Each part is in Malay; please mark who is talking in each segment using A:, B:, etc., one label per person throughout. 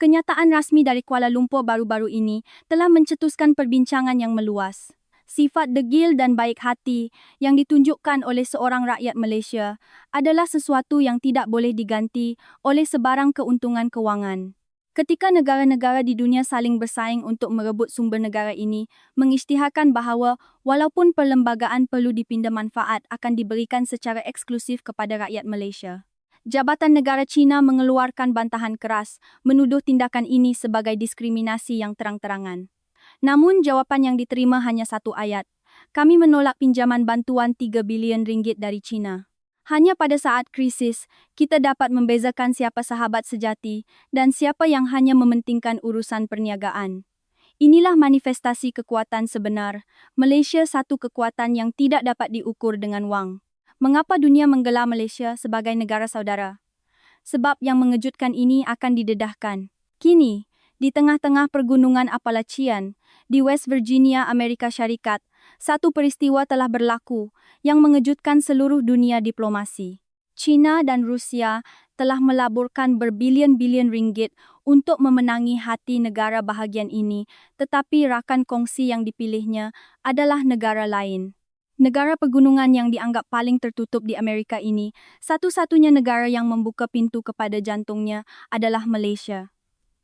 A: Kenyataan rasmi dari Kuala Lumpur baru-baru ini telah mencetuskan perbincangan yang meluas. Sifat degil dan baik hati yang ditunjukkan oleh seorang rakyat Malaysia adalah sesuatu yang tidak boleh diganti oleh sebarang keuntungan kewangan. Ketika negara-negara di dunia saling bersaing untuk merebut sumber negara ini, mengisytiharkan bahawa walaupun perlembagaan perlu dipinda manfaat akan diberikan secara eksklusif kepada rakyat Malaysia. Jabatan Negara China mengeluarkan bantahan keras, menuduh tindakan ini sebagai diskriminasi yang terang-terangan. Namun jawapan yang diterima hanya satu ayat. Kami menolak pinjaman bantuan 3 bilion ringgit dari China. Hanya pada saat krisis, kita dapat membezakan siapa sahabat sejati dan siapa yang hanya mementingkan urusan perniagaan. Inilah manifestasi kekuatan sebenar. Malaysia satu kekuatan yang tidak dapat diukur dengan wang. Mengapa dunia menggelar Malaysia sebagai negara saudara? Sebab yang mengejutkan ini akan didedahkan. Kini, di tengah-tengah pergunungan Appalachian, di West Virginia, Amerika Syarikat, satu peristiwa telah berlaku yang mengejutkan seluruh dunia diplomasi. China dan Rusia telah melaburkan berbilion-bilion ringgit untuk memenangi hati negara bahagian ini, tetapi rakan kongsi yang dipilihnya adalah negara lain. Negara pegunungan yang dianggap paling tertutup di Amerika ini, satu-satunya negara yang membuka pintu kepada jantungnya adalah Malaysia.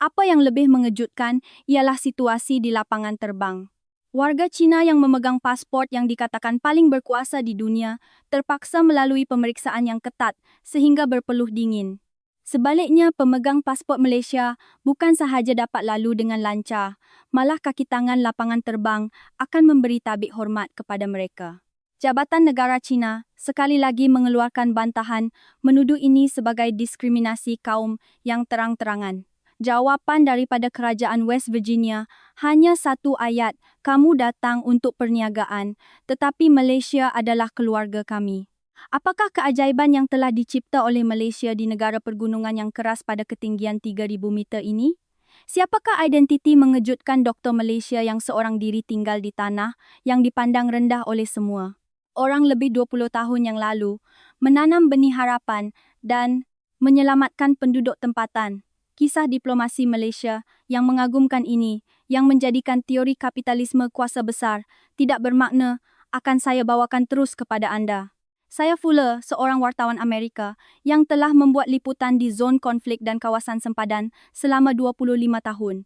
A: Apa yang lebih mengejutkan ialah situasi di lapangan terbang. Warga Cina yang memegang pasport yang dikatakan paling berkuasa di dunia terpaksa melalui pemeriksaan yang ketat sehingga berpeluh dingin. Sebaliknya, pemegang pasport Malaysia bukan sahaja dapat lalu dengan lancar, malah kaki tangan lapangan terbang akan memberi tabik hormat kepada mereka. Jabatan Negara China sekali lagi mengeluarkan bantahan menuduh ini sebagai diskriminasi kaum yang terang-terangan. Jawapan daripada kerajaan West Virginia hanya satu ayat, kamu datang untuk perniagaan, tetapi Malaysia adalah keluarga kami. Apakah keajaiban yang telah dicipta oleh Malaysia di negara pergunungan yang keras pada ketinggian 3,000 meter ini? Siapakah identiti mengejutkan Doktor Malaysia yang seorang diri tinggal di tanah yang dipandang rendah oleh semua? Orang lebih 20 tahun yang lalu menanam benih harapan dan menyelamatkan penduduk tempatan. Kisah diplomasi Malaysia yang mengagumkan ini, yang menjadikan teori kapitalisme kuasa besar, tidak bermakna, akan saya bawakan terus kepada anda. Saya Fuller, seorang wartawan Amerika yang telah membuat liputan di zon konflik dan kawasan sempadan selama 25 tahun.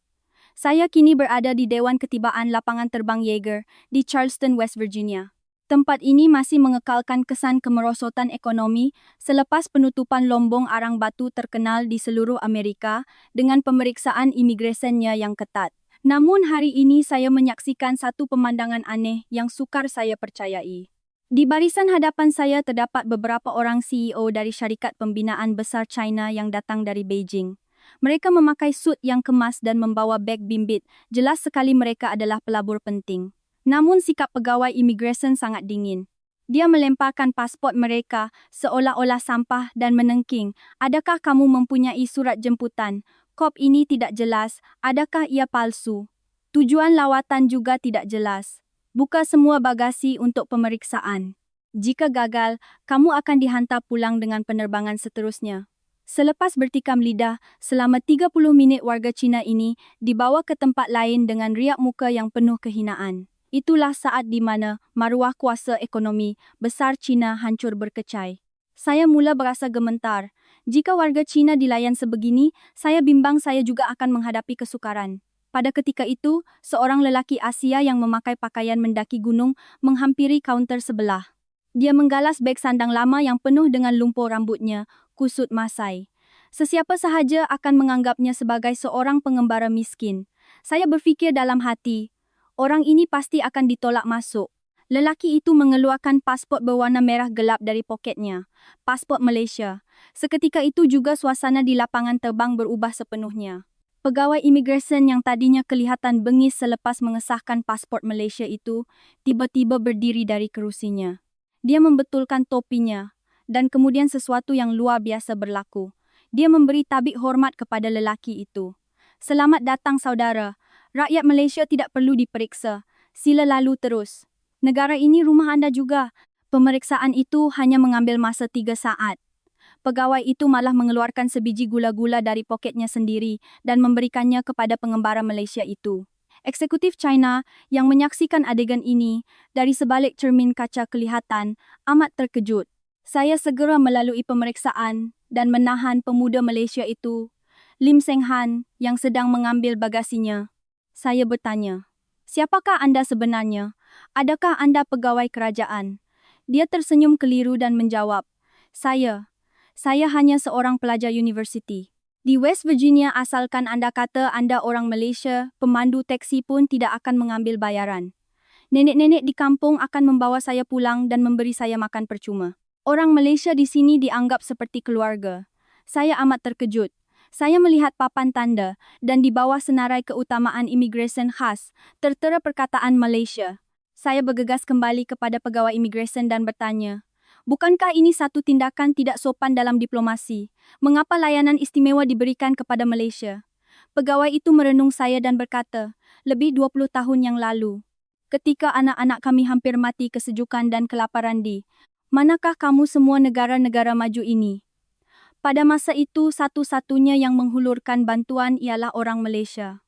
A: Saya kini berada di Dewan Ketibaan Lapangan Terbang Yeager di Charleston, West Virginia. Tempat ini masih mengekalkan kesan kemerosotan ekonomi selepas penutupan lombong arang batu terkenal di seluruh Amerika dengan pemeriksaan imigrasinya yang ketat. Namun hari ini saya menyaksikan satu pemandangan aneh yang sukar saya percayai. Di barisan hadapan saya terdapat beberapa orang CEO dari syarikat pembinaan besar China yang datang dari Beijing. Mereka memakai sut yang kemas dan membawa beg bimbit. Jelas sekali mereka adalah pelabur penting. Namun sikap pegawai imigresen sangat dingin. Dia melemparkan pasport mereka seolah-olah sampah dan menengking. Adakah kamu mempunyai surat jemputan? Kop ini tidak jelas. Adakah ia palsu? Tujuan lawatan juga tidak jelas. Buka semua bagasi untuk pemeriksaan. Jika gagal, kamu akan dihantar pulang dengan penerbangan seterusnya. Selepas bertikam lidah, selama 30 minit warga Cina ini dibawa ke tempat lain dengan riak muka yang penuh kehinaan. Itulah saat di mana maruah kuasa ekonomi besar Cina hancur berkecai. Saya mula berasa gemetar. Jika warga Cina dilayan sebegini, saya bimbang saya juga akan menghadapi kesukaran. Pada ketika itu, seorang lelaki Asia yang memakai pakaian mendaki gunung menghampiri kaunter sebelah. Dia menggalas beg sandang lama yang penuh dengan lumpur rambutnya, kusut Masai. Sesiapa sahaja akan menganggapnya sebagai seorang pengembara miskin. Saya berfikir dalam hati, orang ini pasti akan ditolak masuk. Lelaki itu mengeluarkan pasport berwarna merah gelap dari poketnya. Pasport Malaysia. Seketika itu juga suasana di lapangan terbang berubah sepenuhnya. Pegawai imigresen yang tadinya kelihatan bengis selepas mengesahkan pasport Malaysia itu, tiba-tiba berdiri dari kerusinya. Dia membetulkan topinya, dan kemudian sesuatu yang luar biasa berlaku. Dia memberi tabik hormat kepada lelaki itu. Selamat datang saudara. Rakyat Malaysia tidak perlu diperiksa. Sila lalu terus. Negara ini rumah anda juga. Pemeriksaan itu hanya mengambil masa 3 saat. Pegawai itu malah mengeluarkan sebiji gula-gula dari poketnya sendiri dan memberikannya kepada pengembara Malaysia itu. Eksekutif China yang menyaksikan adegan ini dari sebalik cermin kaca kelihatan amat terkejut. Saya segera melalui pemeriksaan dan menahan pemuda Malaysia itu, Lim Seng Han, yang sedang mengambil bagasinya. Saya bertanya, "Siapakah Anda sebenarnya? Adakah Anda pegawai kerajaan?" Dia tersenyum keliru dan menjawab, Saya hanya seorang pelajar universiti. Di West Virginia asalkan Anda kata Anda orang Malaysia, pemandu teksi pun tidak akan mengambil bayaran. Nenek-nenek di kampung akan membawa saya pulang dan memberi saya makan percuma. Orang Malaysia di sini dianggap seperti keluarga. Saya amat terkejut. Saya melihat papan tanda dan di bawah senarai keutamaan imigresen khas, tertera perkataan Malaysia. Saya bergegas kembali kepada pegawai imigresen dan bertanya, "Bukankah ini satu tindakan tidak sopan dalam diplomasi? Mengapa layanan istimewa diberikan kepada Malaysia?" Pegawai itu merenung saya dan berkata, "Lebih 20 tahun yang lalu, ketika anak-anak kami hampir mati kesejukan dan kelaparan di manakah kamu semua negara-negara maju ini? Pada masa itu, satu-satunya yang menghulurkan bantuan ialah orang Malaysia.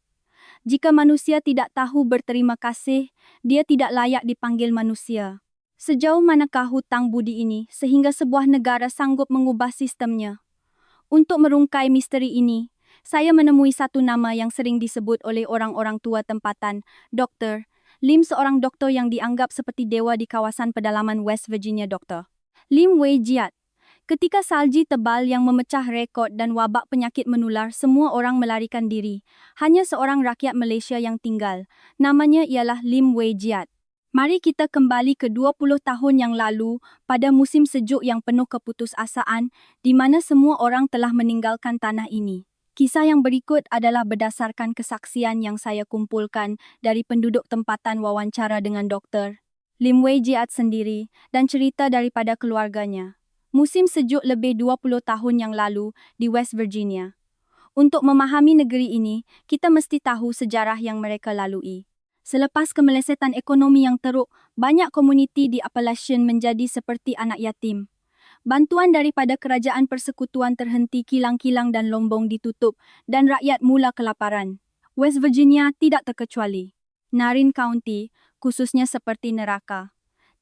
A: Jika manusia tidak tahu berterima kasih, dia tidak layak dipanggil manusia. Sejauh manakah hutang budi ini sehingga sebuah negara sanggup mengubah sistemnya?" Untuk merungkai misteri ini, saya menemui satu nama yang sering disebut oleh orang-orang tua tempatan, Dr. Lim, seorang doktor yang dianggap seperti dewa di kawasan pedalaman West Virginia. Dr. Lim Wei Jiat. Ketika salji tebal yang memecah rekod dan wabak penyakit menular, semua orang melarikan diri. Hanya seorang rakyat Malaysia yang tinggal. Namanya ialah Lim Wei Jiat. Mari kita kembali ke 20 tahun yang lalu, pada musim sejuk yang penuh keputusasaan, di mana semua orang telah meninggalkan tanah ini. Kisah yang berikut adalah berdasarkan kesaksian yang saya kumpulkan dari penduduk tempatan wawancara dengan Dr. Lim Wei Jiat sendiri dan cerita daripada keluarganya. Musim sejuk lebih 20 tahun yang lalu di West Virginia. Untuk memahami negeri ini, kita mesti tahu sejarah yang mereka lalui. Selepas kemelesetan ekonomi yang teruk, banyak komuniti di Appalachian menjadi seperti anak yatim. Bantuan daripada kerajaan persekutuan terhenti, kilang-kilang dan lombong ditutup dan rakyat mula kelaparan. West Virginia tidak terkecuali. Narin County, khususnya seperti neraka,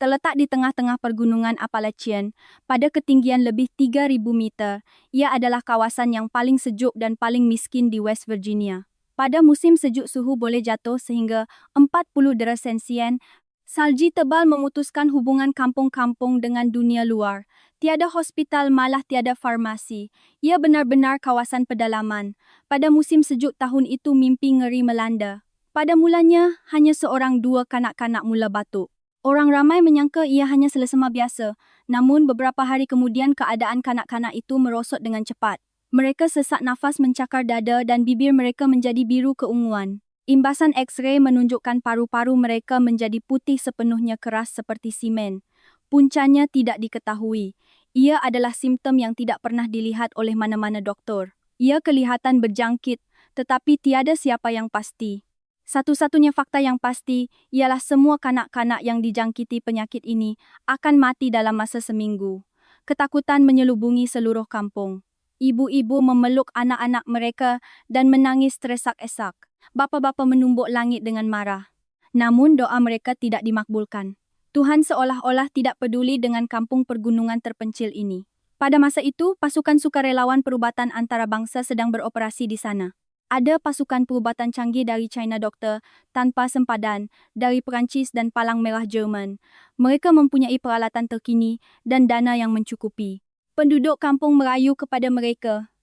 A: terletak di tengah-tengah pergunungan Appalachian pada ketinggian lebih 3,000 meter. Ia adalah kawasan yang paling sejuk dan paling miskin di West Virginia. Pada musim sejuk suhu boleh jatuh sehingga 40 darjah Celsius. Salji tebal memutuskan hubungan kampung-kampung dengan dunia luar. Tiada hospital, malah tiada farmasi. Ia benar-benar kawasan pedalaman. Pada musim sejuk tahun itu mimpi ngeri melanda. Pada mulanya, hanya seorang dua kanak-kanak mula batuk. Orang ramai menyangka ia hanya selesema biasa. Namun beberapa hari kemudian keadaan kanak-kanak itu merosot dengan cepat. Mereka sesak nafas, mencakar dada dan bibir mereka menjadi biru keunguan. Imbasan X-ray menunjukkan paru-paru mereka menjadi putih sepenuhnya, keras seperti simen. Puncanya tidak diketahui. Ia adalah simptom yang tidak pernah dilihat oleh mana-mana doktor. Ia kelihatan berjangkit, tetapi tiada siapa yang pasti. Satu-satunya fakta yang pasti ialah semua kanak-kanak yang dijangkiti penyakit ini akan mati dalam masa seminggu. Ketakutan menyelubungi seluruh kampung. Ibu-ibu memeluk anak-anak mereka dan menangis teresak-esak. Bapa-bapa menumbuk langit dengan marah. Namun doa mereka tidak dimakbulkan. Tuhan seolah-olah tidak peduli dengan kampung pergunungan terpencil ini. Pada masa itu, pasukan sukarelawan perubatan antarabangsa sedang beroperasi di sana. Ada pasukan perubatan canggih dari China, doktor tanpa sempadan dari Perancis dan Palang Merah Jerman. Mereka mempunyai peralatan terkini dan dana yang mencukupi. Penduduk kampung merayu kepada mereka,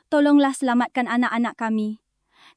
A: "Tolonglah selamatkan anak-anak kami.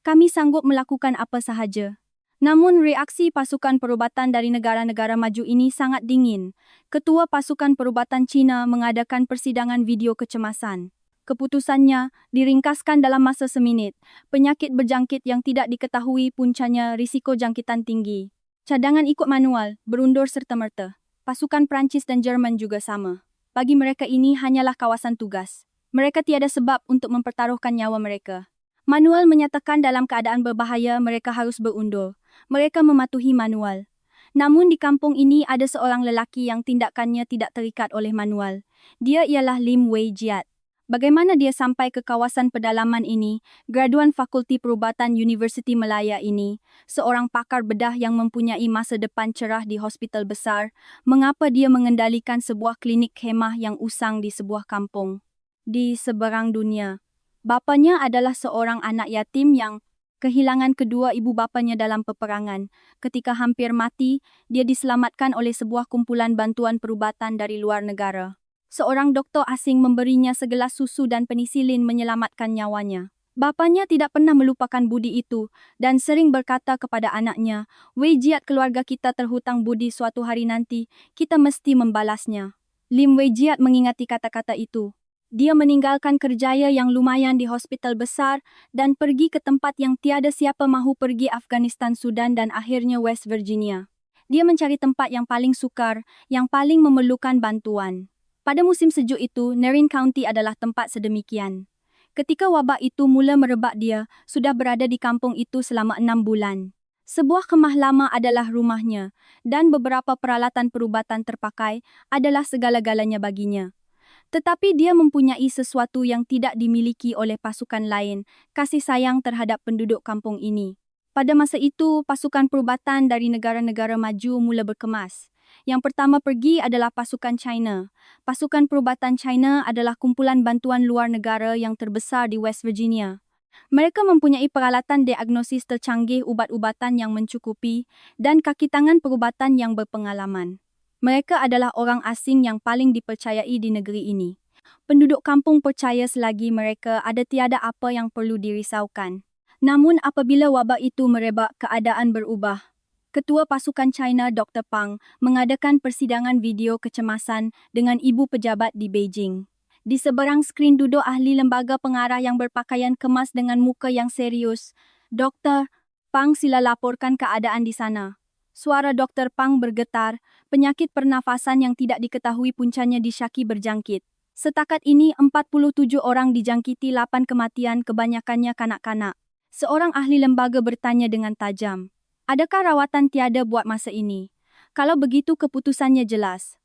A: Kami sanggup melakukan apa sahaja." Namun reaksi pasukan perubatan dari negara-negara maju ini sangat dingin. Ketua pasukan perubatan Cina mengadakan persidangan video kecemasan. Keputusannya diringkaskan dalam masa seminit. Penyakit berjangkit yang tidak diketahui puncanya, risiko jangkitan tinggi. Cadangan ikut manual, berundur serta-merta. Pasukan Prancis dan Jerman juga sama. Bagi mereka ini hanyalah kawasan tugas. Mereka tiada sebab untuk mempertaruhkan nyawa mereka. Manual menyatakan dalam keadaan berbahaya mereka harus berundur. Mereka mematuhi manual. Namun di kampung ini ada seorang lelaki yang tindakannya tidak terikat oleh manual. Dia ialah Lim Wei Jiat. Bagaimana dia sampai ke kawasan pedalaman ini? Graduan Fakulti Perubatan Universiti Malaya ini, seorang pakar bedah yang mempunyai masa depan cerah di hospital besar, mengapa dia mengendalikan sebuah klinik khemah yang usang di sebuah kampung di seberang dunia? Bapanya adalah seorang anak yatim yang kehilangan kedua ibu bapanya dalam peperangan. Ketika hampir mati, dia diselamatkan oleh sebuah kumpulan bantuan perubatan dari luar negara. Seorang doktor asing memberinya segelas susu dan penisilin menyelamatkan nyawanya. Bapanya tidak pernah melupakan budi itu dan sering berkata kepada anaknya, "Wei Jiat, keluarga kita terhutang budi, suatu hari nanti kita mesti membalasnya." Lim Wei Jiat mengingati kata-kata itu. Dia meninggalkan kerjaya yang lumayan di hospital besar dan pergi ke tempat yang tiada siapa mahu pergi, Afghanistan, Sudan dan akhirnya West Virginia. Dia mencari tempat yang paling sukar, yang paling memerlukan bantuan. Pada musim sejuk itu, Nerin County adalah tempat sedemikian. Ketika wabak itu mula merebak, dia sudah berada di kampung itu selama 6 bulan. Sebuah kemah lama adalah rumahnya, dan beberapa peralatan perubatan terpakai adalah segala-galanya baginya. Tetapi dia mempunyai sesuatu yang tidak dimiliki oleh pasukan lain, kasih sayang terhadap penduduk kampung ini. Pada masa itu, pasukan perubatan dari negara-negara maju mula berkemas. Yang pertama pergi adalah pasukan China. Pasukan perubatan China adalah kumpulan bantuan luar negara yang terbesar di West Virginia. Mereka mempunyai peralatan diagnosis tercanggih, ubat-ubatan yang mencukupi, dan kaki tangan perubatan yang berpengalaman. Mereka adalah orang asing yang paling dipercayai di negeri ini. Penduduk kampung percaya selagi mereka ada, tiada apa yang perlu dirisaukan. Namun apabila wabak itu merebak, keadaan berubah. Ketua pasukan China, Dr. Pang, mengadakan persidangan video kecemasan dengan ibu pejabat di Beijing. Di seberang skrin duduk ahli lembaga pengarah yang berpakaian kemas dengan muka yang serius. "Dr. Pang, sila laporkan keadaan di sana." Suara Dr. Pang bergetar, penyakit pernafasan yang tidak diketahui puncanya disyaki berjangkit. Setakat ini 47 orang dijangkiti, 8 kematian, kebanyakannya kanak-kanak. Seorang ahli lembaga bertanya dengan tajam, "Adakah rawatan tiada buat masa ini?" Kalau begitu keputusannya jelas.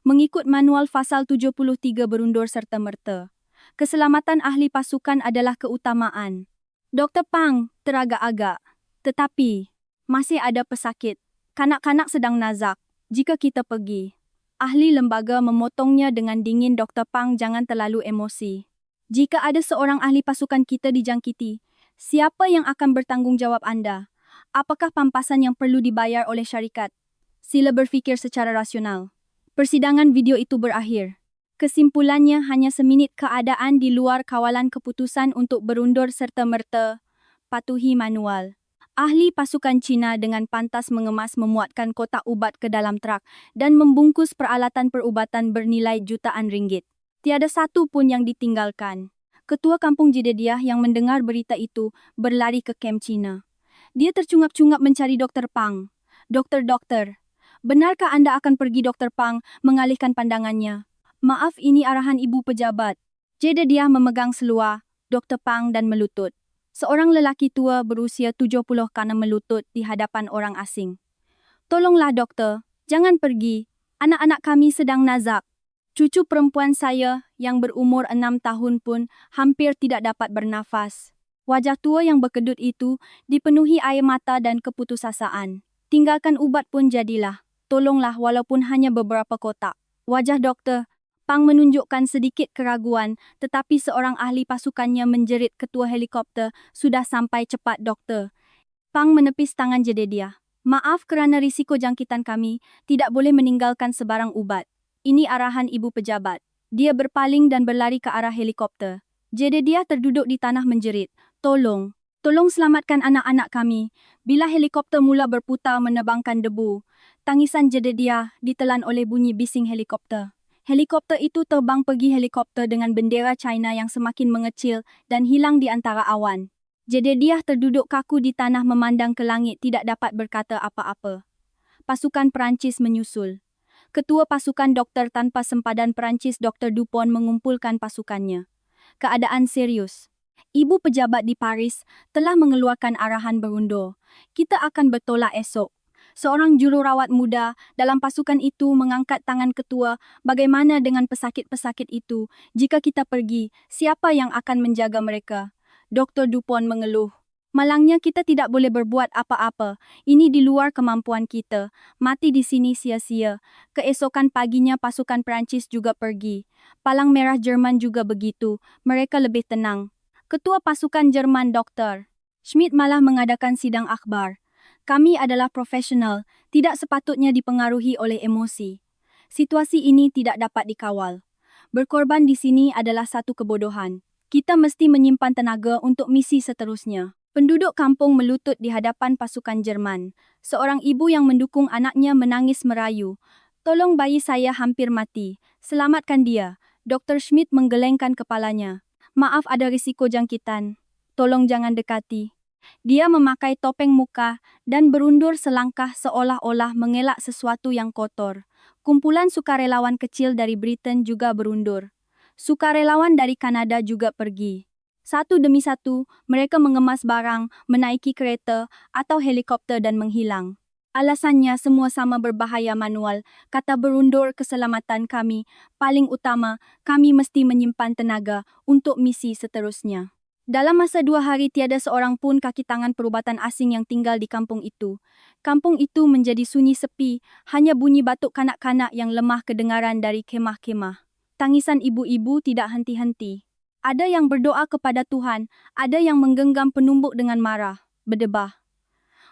A: Mengikut manual pasal 73 berundur serta-merta. Keselamatan ahli pasukan adalah keutamaan. Dr. Pang teragak-agak. "Tetapi, masih ada pesakit. Kanak-kanak sedang nazak. Jika kita pergi." Ahli lembaga memotongnya dengan dingin. "Dr. Pang, jangan terlalu emosi. Jika ada seorang ahli pasukan kita dijangkiti, siapa yang akan bertanggung jawab Anda? Apakah pampasan yang perlu dibayar oleh syarikat? Sila berfikir secara rasional." Persidangan video itu berakhir. Kesimpulannya hanya seminit keadaan di luar kawalan keputusan untuk berundur serta-merta. Patuhi manual. Ahli pasukan Cina dengan pantas mengemas, memuatkan kotak ubat ke dalam trak dan membungkus peralatan perubatan bernilai jutaan ringgit. Tiada satu pun yang ditinggalkan. Ketua kampung Jedediah yang mendengar berita itu berlari ke kem Cina. Dia tercungap-cungap mencari Dr. Pang. Dokter, benarkah Anda akan pergi?" Dr. Pang mengalihkan pandangannya. "Maaf, ini arahan ibu pejabat." Jedediah memegang seluar Dr. Pang dan melutut. Seorang lelaki tua berusia 70 karena melutut di hadapan orang asing. "Tolonglah doktor, jangan pergi. Anak-anak kami sedang nazak. Cucu perempuan saya yang berumur 6 tahun pun hampir tidak dapat bernafas." Wajah tua yang berkedut itu dipenuhi air mata dan keputusasaan. "Tinggalkan ubat pun jadilah. Tolonglah walaupun hanya beberapa kotak." Wajah Dr. Pang menunjukkan sedikit keraguan, tetapi seorang ahli pasukannya menjerit, "Ketua helikopter, sudah sampai, cepat doktor." Pang menepis tangan Jedediah. "Maaf, kerana risiko jangkitan kami, tidak boleh meninggalkan sebarang ubat. Ini arahan ibu pejabat." Dia berpaling dan berlari ke arah helikopter. Jedediah terduduk di tanah menjerit, Tolong selamatkan anak-anak kami." Bila helikopter mula berputar menebangkan debu, tangisan Jedediah ditelan oleh bunyi bising helikopter. Helikopter itu terbang pergi helikopter dengan bendera China yang semakin mengecil dan hilang di antara awan. Jedediah terduduk kaku di tanah memandang ke langit, tidak dapat berkata apa-apa. Pasukan Perancis menyusul. Ketua pasukan doktor tanpa sempadan Perancis, Dr. Dupont, mengumpulkan pasukannya. Keadaan serius. Ibu pejabat di Paris telah mengeluarkan arahan berundur. "Kita akan bertolak esok." Seorang jururawat muda dalam pasukan itu mengangkat tangan ketua, bagaimana dengan pesakit-pesakit itu? Jika kita pergi, siapa yang akan menjaga mereka? Dr. Dupont mengeluh. Malangnya kita tidak boleh berbuat apa-apa. Ini di luar kemampuan kita. Mati di sini sia-sia. Keesokan paginya pasukan Perancis juga pergi. Palang Merah Jerman juga begitu. Mereka lebih tenang. Ketua pasukan Jerman Dr. Schmidt malah mengadakan sidang akhbar. Kami adalah profesional, tidak sepatutnya dipengaruhi oleh emosi. Situasi ini tidak dapat dikawal. Berkorban di sini adalah satu kebodohan. Kita mesti menyimpan tenaga untuk misi seterusnya. Penduduk kampung melutut di hadapan pasukan Jerman. Seorang ibu yang mendukung anaknya menangis merayu. Tolong, bayi saya hampir mati. Selamatkan dia. Dr. Schmidt menggelengkan kepalanya. Maaf, ada risiko jangkitan. Tolong jangan dekati. Dia memakai topeng muka dan berundur selangkah seolah-olah mengelak sesuatu yang kotor. Kumpulan sukarelawan kecil dari Britain juga berundur. Sukarelawan dari Kanada juga pergi. Satu demi satu, mereka mengemas barang, menaiki kereta atau helikopter dan menghilang. Alasannya semua sama berbahaya manual, kata berundur keselamatan kami. Paling utama, kami mesti menyimpan tenaga untuk misi seterusnya. Dalam masa 2 hari tiada seorang pun kaki tangan perubatan asing yang tinggal di kampung itu. Kampung itu menjadi sunyi sepi, hanya bunyi batuk kanak-kanak yang lemah kedengaran dari kemah-kemah. Tangisan ibu-ibu tidak henti-henti. Ada yang berdoa kepada Tuhan, ada yang menggenggam penumbuk dengan marah, berdebah.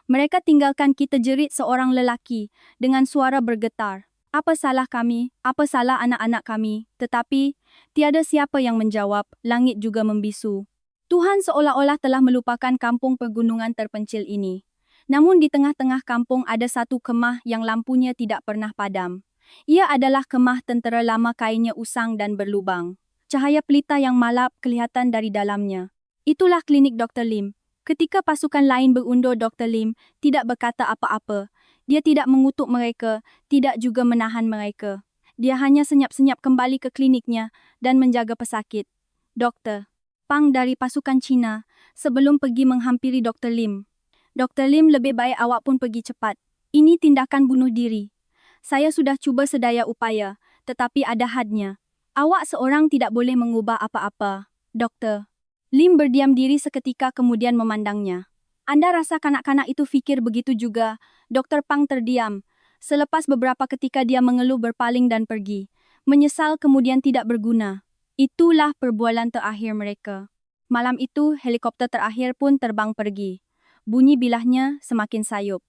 A: Mereka tinggalkan kita, jerit seorang lelaki, dengan suara bergetar. Apa salah kami? Apa salah anak-anak kami? Tetapi, tiada siapa yang menjawab, langit juga membisu. Tuhan seolah-olah telah melupakan kampung pegunungan terpencil ini. Namun di tengah-tengah kampung ada satu kemah yang lampunya tidak pernah padam. Ia adalah kemah tentera lama, kainnya usang dan berlubang. Cahaya pelita yang malap kelihatan dari dalamnya. Itulah klinik Dr. Lim. Ketika pasukan lain berundur, Dr. Lim tidak berkata apa-apa. Dia tidak mengutuk mereka, tidak juga menahan mereka. Dia hanya senyap-senyap kembali ke kliniknya dan menjaga pesakit. Dr. Pang dari pasukan Cina sebelum pergi menghampiri Dr. Lim. Dr. Lim, lebih baik awak pun pergi cepat. Ini tindakan bunuh diri. Saya sudah cuba sedaya upaya, tetapi ada hadnya. Awak seorang tidak boleh mengubah apa-apa, Doktor. Lim berdiam diri seketika kemudian memandangnya. Anda rasa kanak-kanak itu fikir begitu juga? Dr. Pang terdiam. Selepas beberapa ketika dia mengeluh, berpaling dan pergi. Menyesal kemudian tidak berguna. Itulah perbualan terakhir mereka. Malam itu helikopter terakhir pun terbang pergi. Bunyi bilahnya semakin sayup.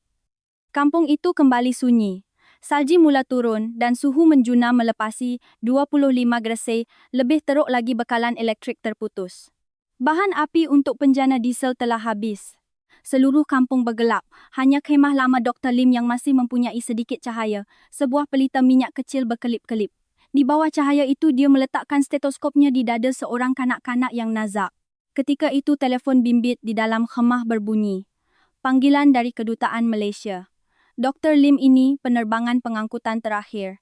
A: Kampung itu kembali sunyi. Salji mula turun dan suhu menjuna melepasi 25 Celsius, lebih teruk lagi bekalan elektrik terputus. Bahan api untuk penjana diesel telah habis. Seluruh kampung bergelap, hanya kemah lama Dr. Lim yang masih mempunyai sedikit cahaya, sebuah pelita minyak kecil berkelip-kelip. Di bawah cahaya itu dia meletakkan stetoskopnya di dada seorang kanak-kanak yang nazak. Ketika itu telefon bimbit di dalam khemah berbunyi. Panggilan dari Kedutaan Malaysia. Dr. Lim ini penerbangan pengangkutan terakhir.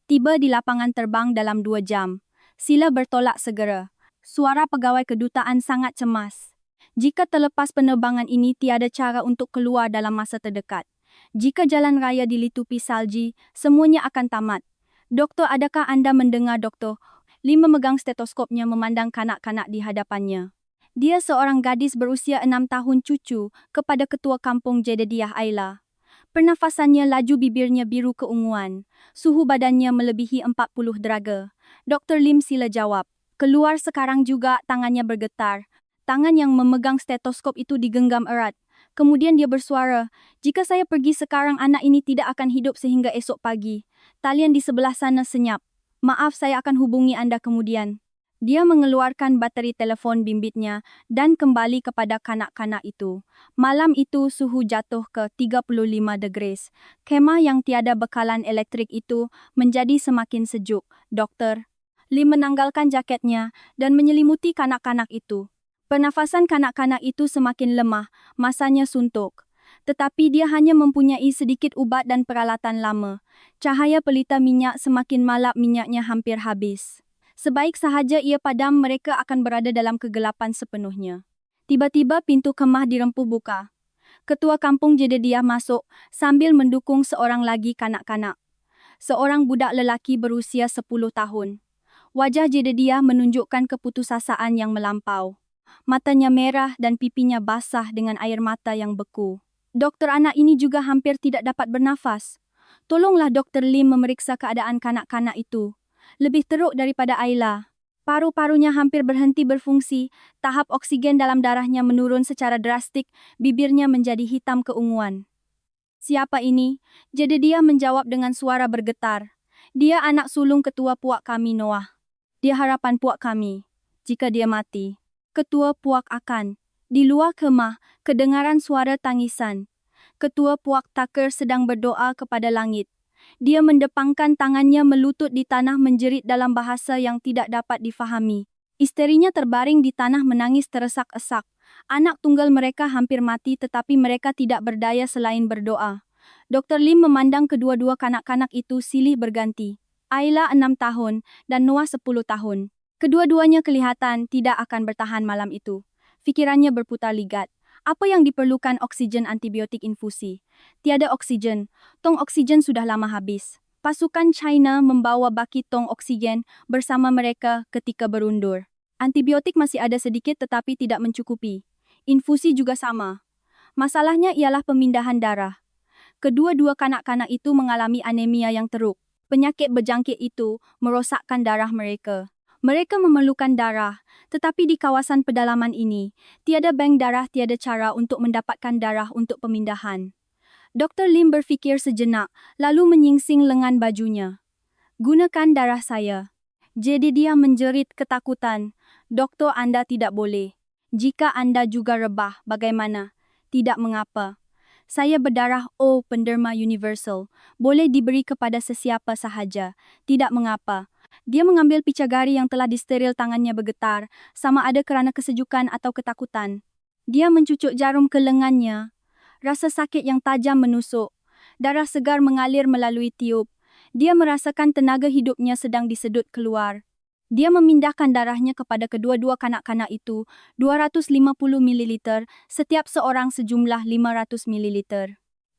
A: Tiba di lapangan terbang dalam 2 jam. Sila bertolak segera. Suara pegawai kedutaan sangat cemas. Jika terlepas penerbangan ini, tiada cara untuk keluar dalam masa terdekat. Jika jalan raya dilitupi salji, semuanya akan tamat. Doktor, adakah anda mendengar, Doktor? Lim memegang stetoskopnya memandang kanak-kanak di hadapannya. Dia seorang gadis berusia 6 tahun, cucu kepada ketua kampung Jedediah Ayla. Pernafasannya laju, bibirnya biru keunguan. Suhu badannya melebihi 40 derajat. Dr. Lim sila jawab. Keluar sekarang juga, tangannya bergetar. Tangan yang memegang stetoskop itu digenggam erat. Kemudian dia bersuara, jika saya pergi sekarang, anak ini tidak akan hidup sehingga esok pagi. Talian di sebelah sana senyap. Maaf, saya akan hubungi anda kemudian. Dia mengeluarkan bateri telefon bimbitnya dan kembali kepada kanak-kanak itu. Malam itu suhu jatuh ke 35 degrees. Kemah yang tiada bekalan elektrik itu menjadi semakin sejuk. Doktor Lim menanggalkan jaketnya dan menyelimuti kanak-kanak itu. Pernafasan kanak-kanak itu semakin lemah, masanya suntuk. Tetapi dia hanya mempunyai sedikit ubat dan peralatan lama. Cahaya pelita minyak semakin malap, minyaknya hampir habis. Sebaik sahaja ia padam, mereka akan berada dalam kegelapan sepenuhnya. Tiba-tiba pintu kemah dirempuh buka. Ketua kampung Jedediah masuk sambil mendukung seorang lagi kanak-kanak. Seorang budak lelaki berusia 10 tahun. Wajah Jedediah menunjukkan keputusasaan yang melampau. Matanya merah dan pipinya basah dengan air mata yang beku. Dokter anak ini juga hampir tidak dapat bernafas. Tolonglah Dokter Lim memeriksa keadaan kanak-kanak itu. Lebih teruk daripada Ayla. Paru-parunya hampir berhenti berfungsi, tahap oksigen dalam darahnya menurun secara drastik, bibirnya menjadi hitam keunguan. Siapa ini? Jedediah menjawab dengan suara bergetar. Dia anak sulung ketua puak kami Noah. Dia harapan puak kami. Jika dia mati, ketua puak akan. Di luar kemah, kedengaran suara tangisan. Ketua puak Tucker sedang berdoa kepada langit. Dia mendepangkan tangannya melutut di tanah menjerit dalam bahasa yang tidak dapat difahami. Isterinya terbaring di tanah menangis teresak-esak. Anak tunggal mereka hampir mati tetapi mereka tidak berdaya selain berdoa. Dr. Lim memandang kedua-dua kanak-kanak itu silih berganti. Ayla 6 tahun dan Noah 10 tahun. Kedua-duanya kelihatan tidak akan bertahan malam itu. Fikirannya berputar ligat. Apa yang diperlukan oksigen antibiotik infusi? Tiada oksigen. Tong oksigen sudah lama habis. Pasukan China membawa baki tong oksigen bersama mereka ketika berundur. Antibiotik masih ada sedikit tetapi tidak mencukupi. Infusi juga sama. Masalahnya ialah pemindahan darah. Kedua-dua kanak-kanak itu mengalami anemia yang teruk. Penyakit berjangkit itu merosakkan darah mereka. Mereka memerlukan darah, tetapi di kawasan pedalaman ini, tiada bank darah, tiada cara untuk mendapatkan darah untuk pemindahan. Dr. Lim berfikir sejenak, lalu menyingsing lengan bajunya. Gunakan darah saya. Jadi dia menjerit ketakutan. Doktor, Anda tidak boleh. Jika Anda juga rebah, bagaimana? Tidak mengapa. Saya berdarah O penderma universal. Boleh diberi kepada sesiapa sahaja. Tidak mengapa. Dia mengambil picagari yang telah disteril, tangannya bergetar, sama ada kerana kesejukan atau ketakutan. Dia mencucuk jarum ke lengannya. Rasa sakit yang tajam menusuk. Darah segar mengalir melalui tiub. Dia merasakan tenaga hidupnya sedang disedut keluar. Dia memindahkan darahnya kepada kedua-dua kanak-kanak itu, 250 ml, setiap seorang sejumlah 500 ml.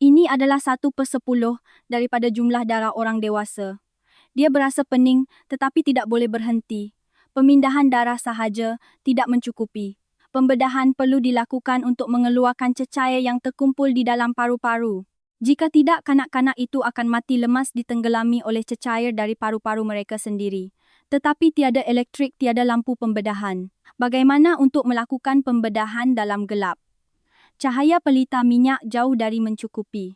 A: Ini adalah 1/10 daripada jumlah darah orang dewasa. Dia berasa pening tetapi tidak boleh berhenti. Pemindahan darah sahaja tidak mencukupi. Pembedahan perlu dilakukan untuk mengeluarkan cecair yang terkumpul di dalam paru-paru. Jika tidak, kanak-kanak itu akan mati lemas ditenggelami oleh cecair dari paru-paru mereka sendiri. Tetapi tiada elektrik, tiada lampu pembedahan. Bagaimana untuk melakukan pembedahan dalam gelap? Cahaya pelita minyak jauh dari mencukupi.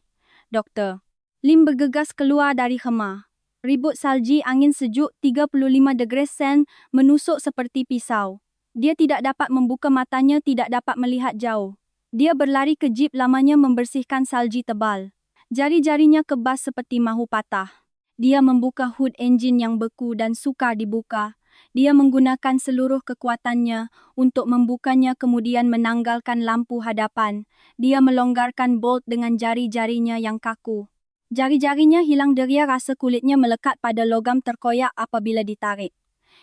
A: Doktor Lim bergegas keluar dari khemah. Ribut salji angin sejuk 35 degree sen menusuk seperti pisau. Dia tidak dapat membuka matanya, tidak dapat melihat jauh. Dia berlari ke jeep lamanya membersihkan salji tebal. Jari-jarinya kebas seperti mahu patah. Dia membuka hood enjin yang beku dan sukar dibuka. Dia menggunakan seluruh kekuatannya untuk membukanya kemudian menanggalkan lampu hadapan. Dia melonggarkan bolt dengan jari-jarinya yang kaku. Jari-jarinya hilang deria, rasa kulitnya melekat pada logam terkoyak apabila ditarik.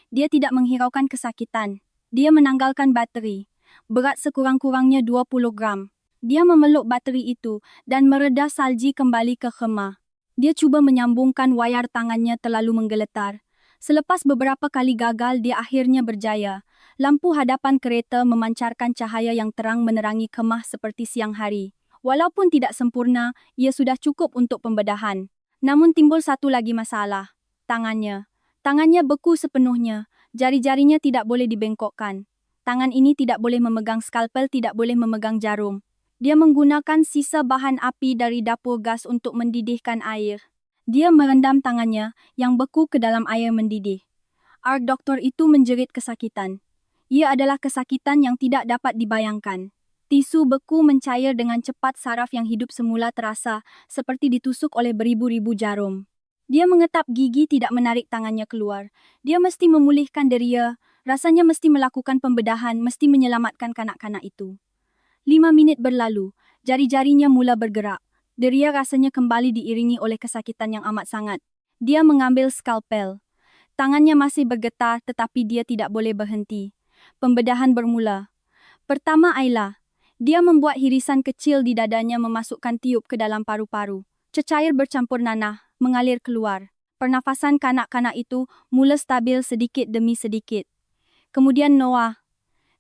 A: Dia tidak menghiraukan kesakitan. Dia menanggalkan bateri. Berat sekurang-kurangnya 20 gram. Dia memeluk bateri itu dan mereda salji kembali ke khemah. Dia cuba menyambungkan wayar, tangannya terlalu menggeletar. Selepas beberapa kali gagal, dia akhirnya berjaya. Lampu hadapan kereta memancarkan cahaya yang terang menerangi khemah seperti siang hari. Walaupun tidak sempurna, ia sudah cukup untuk pembedahan. Namun timbul satu lagi masalah. Tangannya. Tangannya beku sepenuhnya. Jari-jarinya tidak boleh dibengkokkan. Tangan ini tidak boleh memegang skalpel, tidak boleh memegang jarum. Dia menggunakan sisa bahan api dari dapur gas untuk mendidihkan air. Dia merendam tangannya yang beku ke dalam air mendidih. Doktor itu menjerit kesakitan. Ia adalah kesakitan yang tidak dapat dibayangkan. Tisu beku mencair dengan cepat, saraf yang hidup semula terasa seperti ditusuk oleh beribu-ribu jarum. Dia mengetap gigi, tidak menarik tangannya keluar. Dia mesti memulihkan deria, rasanya mesti melakukan pembedahan, mesti menyelamatkan kanak-kanak itu. 5 menit berlalu, jari-jarinya mula bergerak. Deria rasanya kembali diiringi oleh kesakitan yang amat sangat. Dia mengambil skalpel. Tangannya masih bergetar tetapi dia tidak boleh berhenti. Pembedahan bermula. Pertama Ayla. Dia membuat hirisan kecil di dadanya memasukkan tiup ke dalam paru-paru. Cecair bercampur nanah, mengalir keluar. Pernafasan kanak-kanak itu mula stabil sedikit demi sedikit. Kemudian Noah.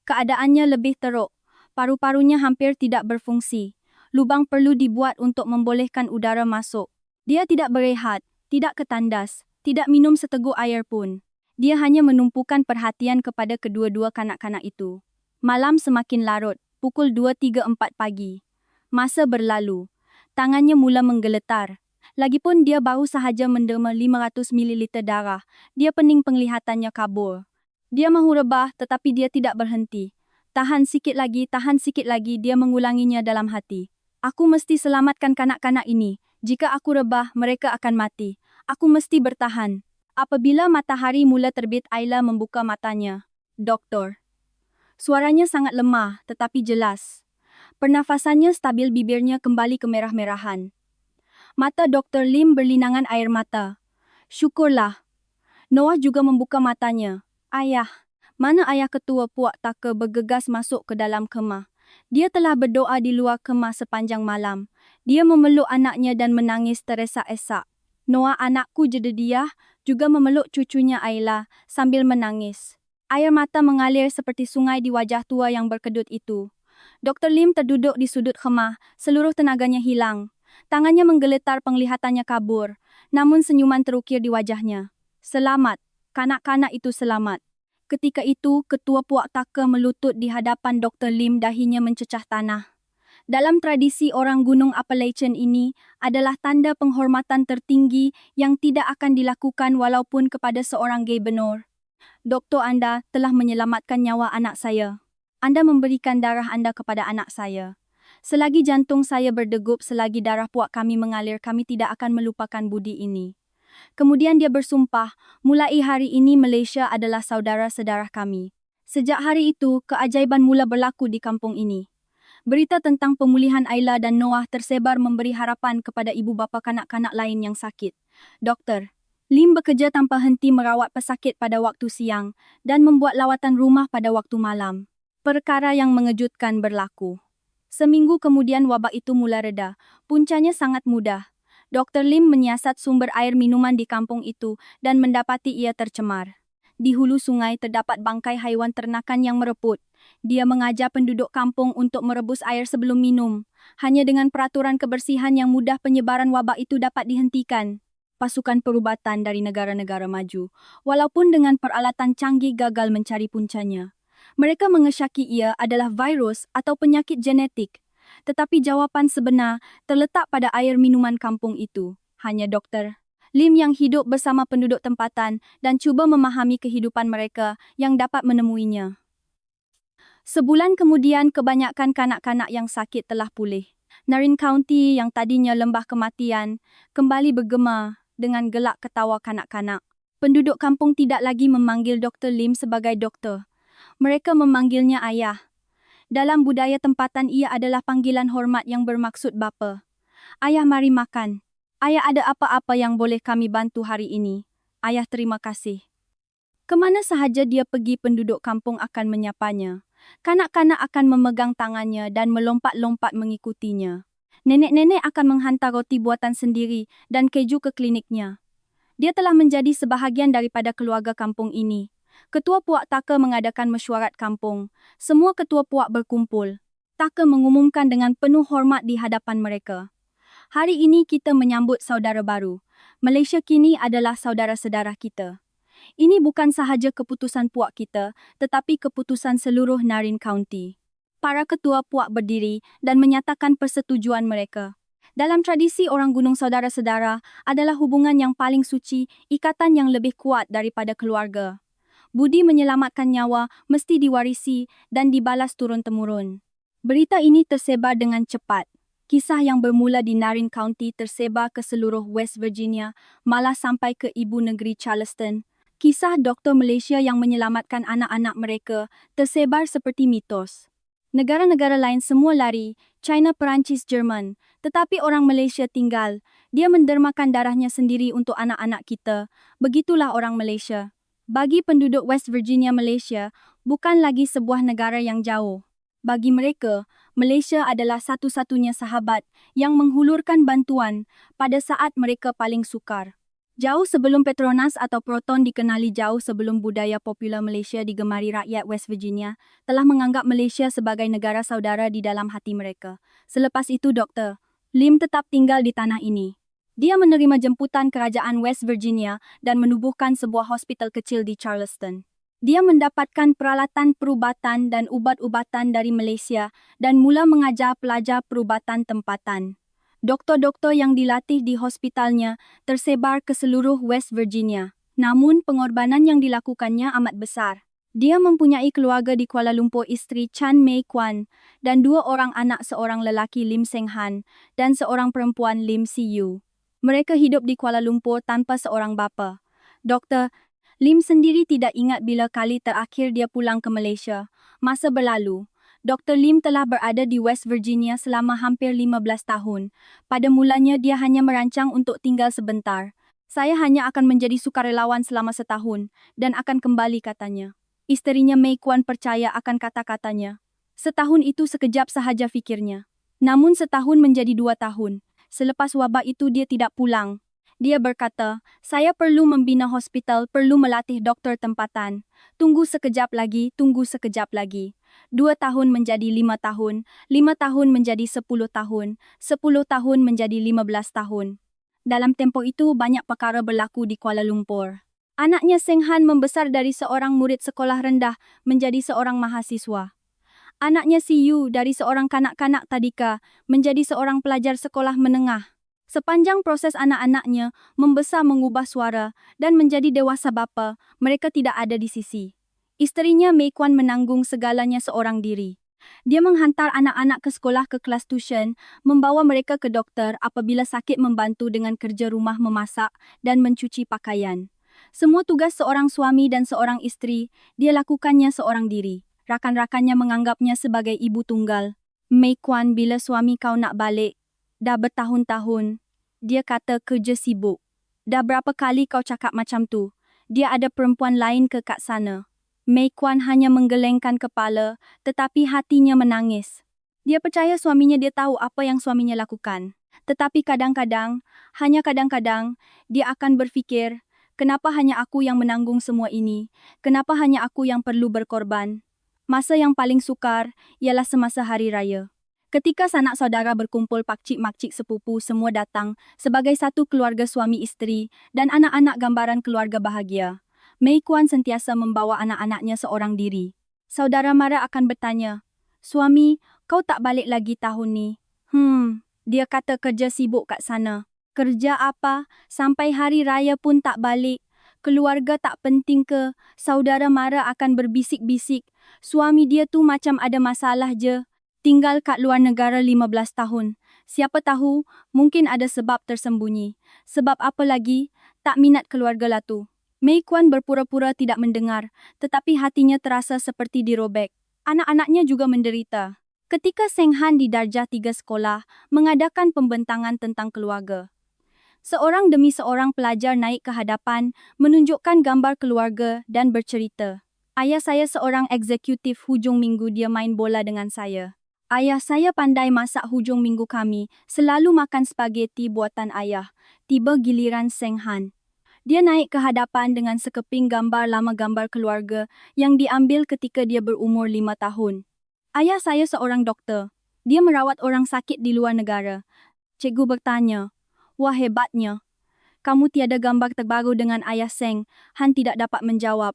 A: Keadaannya lebih teruk. Paru-parunya hampir tidak berfungsi. Lubang perlu dibuat untuk membolehkan udara masuk. Dia tidak berehat, tidak ketandas, tidak minum seteguk air pun. Dia hanya menumpukan perhatian kepada kedua-dua kanak-kanak itu. Malam semakin larut. Pukul 2.34 pagi. Masa berlalu. Tangannya mula menggeletar. Lagipun dia baru sahaja menderma 500 ml darah. Dia pening penglihatannya kabur. Dia mahu rebah tetapi dia tidak berhenti. Tahan sikit lagi, dia mengulanginya dalam hati. Aku mesti selamatkan kanak-kanak ini. Jika aku rebah, mereka akan mati. Aku mesti bertahan. Apabila matahari mula terbit, Ayla membuka matanya. Doktor. Suaranya sangat lemah, tetapi jelas. Pernafasannya stabil, bibirnya kembali kemerah-merahan. Mata Dr. Lim berlinangan air mata. Syukurlah. Noah juga membuka matanya. Ayah. Mana ayah ketua puak taka bergegas masuk ke dalam kemah. Dia telah berdoa di luar kemah sepanjang malam. Dia memeluk anaknya dan menangis teresak-esak. Noah, anakku Jedediah, juga memeluk cucunya Ayla sambil menangis. Air mata mengalir seperti sungai di wajah tua yang berkedut itu. Dr. Lim terduduk di sudut khemah, seluruh tenaganya hilang. Tangannya menggeletar, penglihatannya kabur, namun senyuman terukir di wajahnya. Selamat, kanak-kanak itu selamat. Ketika itu, ketua puak taka melutut di hadapan Dr. Lim, dahinya mencecah tanah. Dalam tradisi orang Gunung Appalachian ini adalah tanda penghormatan tertinggi yang tidak akan dilakukan walaupun kepada seorang gubernur. Doktor, Anda telah menyelamatkan nyawa anak saya. Anda memberikan darah Anda kepada anak saya. Selagi jantung saya berdegup, selagi darah puak kami mengalir, kami tidak akan melupakan budi ini. Kemudian dia bersumpah, mulai hari ini Malaysia adalah saudara-saudara kami. Sejak hari itu, keajaiban mula berlaku di kampung ini. Berita tentang pemulihan Ayla dan Noah tersebar memberi harapan kepada ibu bapa kanak-kanak lain yang sakit. Doktor Lim bekerja tanpa henti merawat pesakit pada waktu siang dan membuat lawatan rumah pada waktu malam. Perkara yang mengejutkan berlaku. Seminggu kemudian wabak itu mula reda. Puncanya sangat mudah. Dr. Lim menyiasat sumber air minuman di kampung itu dan mendapati ia tercemar. Di hulu sungai terdapat bangkai haiwan ternakan yang mereput. Dia mengajar penduduk kampung untuk merebus air sebelum minum. Hanya dengan peraturan kebersihan yang mudah penyebaran wabak itu dapat dihentikan. Pasukan perubatan dari negara-negara maju, walaupun dengan peralatan canggih, gagal mencari puncanya. Mereka mengesyaki ia adalah virus atau penyakit genetik. Tetapi jawapan sebenar terletak pada air minuman kampung itu. Hanya Dr. Lim yang hidup bersama penduduk tempatan dan cuba memahami kehidupan mereka yang dapat menemuinya. Sebulan kemudian, kebanyakan kanak-kanak yang sakit telah pulih. Narin County yang tadinya lembah kematian kembali bergema dengan gelak ketawa kanak-kanak. Penduduk kampung tidak lagi memanggil Dr. Lim sebagai doktor. Mereka memanggilnya ayah. Dalam budaya tempatan ia adalah panggilan hormat yang bermaksud bapa. Ayah, mari makan. Ayah, ada apa-apa yang boleh kami bantu hari ini? Ayah, terima kasih. Kemana sahaja dia pergi, penduduk kampung akan menyapanya. Kanak-kanak akan memegang tangannya dan melompat-lompat mengikutinya. Nenek-nenek akan menghantar roti buatan sendiri dan keju ke kliniknya. Dia telah menjadi sebahagian daripada keluarga kampung ini. Ketua puak taka mengadakan mesyuarat kampung. Semua ketua puak berkumpul. Taka mengumumkan dengan penuh hormat di hadapan mereka. Hari ini kita menyambut saudara baru. Malaysia kini adalah saudara-saudara kita. Ini bukan sahaja keputusan puak kita, tetapi keputusan seluruh Narin County. Para ketua puak berdiri dan menyatakan persetujuan mereka. Dalam tradisi orang gunung, saudara-saudara adalah hubungan yang paling suci, ikatan yang lebih kuat daripada keluarga. Budi menyelamatkan nyawa mesti diwarisi dan dibalas turun-temurun. Berita ini tersebar dengan cepat. Kisah yang bermula di Narin County tersebar ke seluruh West Virginia, malah sampai ke ibu negeri Charleston. Kisah doktor Malaysia yang menyelamatkan anak-anak mereka tersebar seperti mitos. Negara-negara lain semua lari, China, Perancis, Jerman. Tetapi orang Malaysia tinggal. Dia mendermakan darahnya sendiri untuk anak-anak kita. Begitulah orang Malaysia. Bagi penduduk West Virginia, Malaysia bukan lagi sebuah negara yang jauh. Bagi mereka, Malaysia adalah satu-satunya sahabat yang menghulurkan bantuan pada saat mereka paling sukar. Jauh sebelum Petronas atau Proton dikenali, jauh sebelum budaya popular Malaysia digemari, rakyat West Virginia telah menganggap Malaysia sebagai negara saudara di dalam hati mereka. Selepas itu Dr. Lim tetap tinggal di tanah ini. Dia menerima jemputan kerajaan West Virginia dan menubuhkan sebuah hospital kecil di Charleston. Dia mendapatkan peralatan perubatan dan ubat-ubatan dari Malaysia dan mula mengajar pelajar perubatan tempatan. Doktor-doktor yang dilatih di hospitalnya tersebar ke seluruh West Virginia. Namun pengorbanan yang dilakukannya amat besar. Dia mempunyai keluarga di Kuala Lumpur, isteri Chan Mei Kwan, dan 2 orang anak, seorang lelaki Lim Seng Han dan seorang perempuan Lim Si Yu. Mereka hidup di Kuala Lumpur tanpa seorang bapa. Dr. Lim sendiri tidak ingat bila kali terakhir dia pulang ke Malaysia. Masa berlalu. Dr. Lim telah berada di West Virginia selama hampir 15 tahun. Pada mulanya dia hanya merancang untuk tinggal sebentar. Saya hanya akan menjadi sukarelawan selama setahun dan akan kembali, katanya. Isterinya Mei Kwan percaya akan kata-katanya. Setahun itu sekejap sahaja, fikirnya. Namun setahun menjadi 2 tahun. Selepas wabak itu dia tidak pulang. Dia berkata, saya perlu membina hospital, perlu melatih doktor tempatan. Tunggu sekejap lagi, tunggu sekejap lagi. 2 tahun menjadi 5 tahun, 5 tahun menjadi 10 tahun, 10 tahun menjadi 15 tahun. Dalam tempoh itu banyak perkara berlaku di Kuala Lumpur. Anaknya Seng Han membesar dari seorang murid sekolah rendah menjadi seorang mahasiswa. Anaknya Si Yu dari seorang kanak-kanak tadika menjadi seorang pelajar sekolah menengah. Sepanjang proses anak-anaknya membesar, mengubah suara dan menjadi dewasa bapa, mereka tidak ada di sisi. Isterinya Mei Kwan menanggung segalanya seorang diri. Dia menghantar anak-anak ke sekolah, ke kelas tuition, membawa mereka ke doktor apabila sakit, membantu dengan kerja rumah, memasak dan mencuci pakaian. Semua tugas seorang suami dan seorang isteri, dia lakukannya seorang diri. Rakan-rakannya menganggapnya sebagai ibu tunggal. Mei Kwan, bila suami kau nak balik? Dah bertahun-tahun. Dia kata kerja sibuk. Dah berapa kali kau cakap macam tu? Dia ada perempuan lain ke kat sana? Mei Kwan hanya menggelengkan kepala, tetapi hatinya menangis. Dia percaya suaminya, dia tahu apa yang suaminya lakukan. Tetapi kadang-kadang, hanya kadang-kadang, dia akan berfikir, kenapa hanya aku yang menanggung semua ini? Kenapa hanya aku yang perlu berkorban? Masa yang paling sukar ialah semasa hari raya. Ketika sanak saudara berkumpul, pakcik, makcik, sepupu semua datang sebagai satu keluarga, suami isteri dan anak-anak, gambaran keluarga bahagia. Mei Kwan sentiasa membawa anak-anaknya seorang diri. Saudara mara akan bertanya, suami, kau tak balik lagi tahun ni? Dia kata kerja sibuk kat sana. Kerja apa? Sampai hari raya pun tak balik. Keluarga tak penting ke? Saudara mara akan berbisik-bisik. Suami dia tu macam ada masalah je. Tinggal kat luar negara 15 tahun. Siapa tahu, mungkin ada sebab tersembunyi. Sebab apa lagi? Tak minat keluarga lah tu. Mei Kwan berpura-pura tidak mendengar, tetapi hatinya terasa seperti dirobek. Anak-anaknya juga menderita. Ketika Seng Han di darjah 3 sekolah, mengadakan pembentangan tentang keluarga. Seorang demi seorang pelajar naik ke hadapan, menunjukkan gambar keluarga dan bercerita. Ayah saya seorang eksekutif, hujung minggu dia main bola dengan saya. Ayah saya pandai masak, hujung minggu kami selalu makan spageti buatan ayah. Tiba giliran Seng Han. Dia naik ke hadapan dengan sekeping gambar lama, gambar keluarga yang diambil ketika dia berumur 5 tahun. Ayah saya seorang doktor. Dia merawat orang sakit di luar negara. Cikgu bertanya, wah hebatnya. Kamu tiada gambar terbaru dengan ayah? Seng Han tidak dapat menjawab.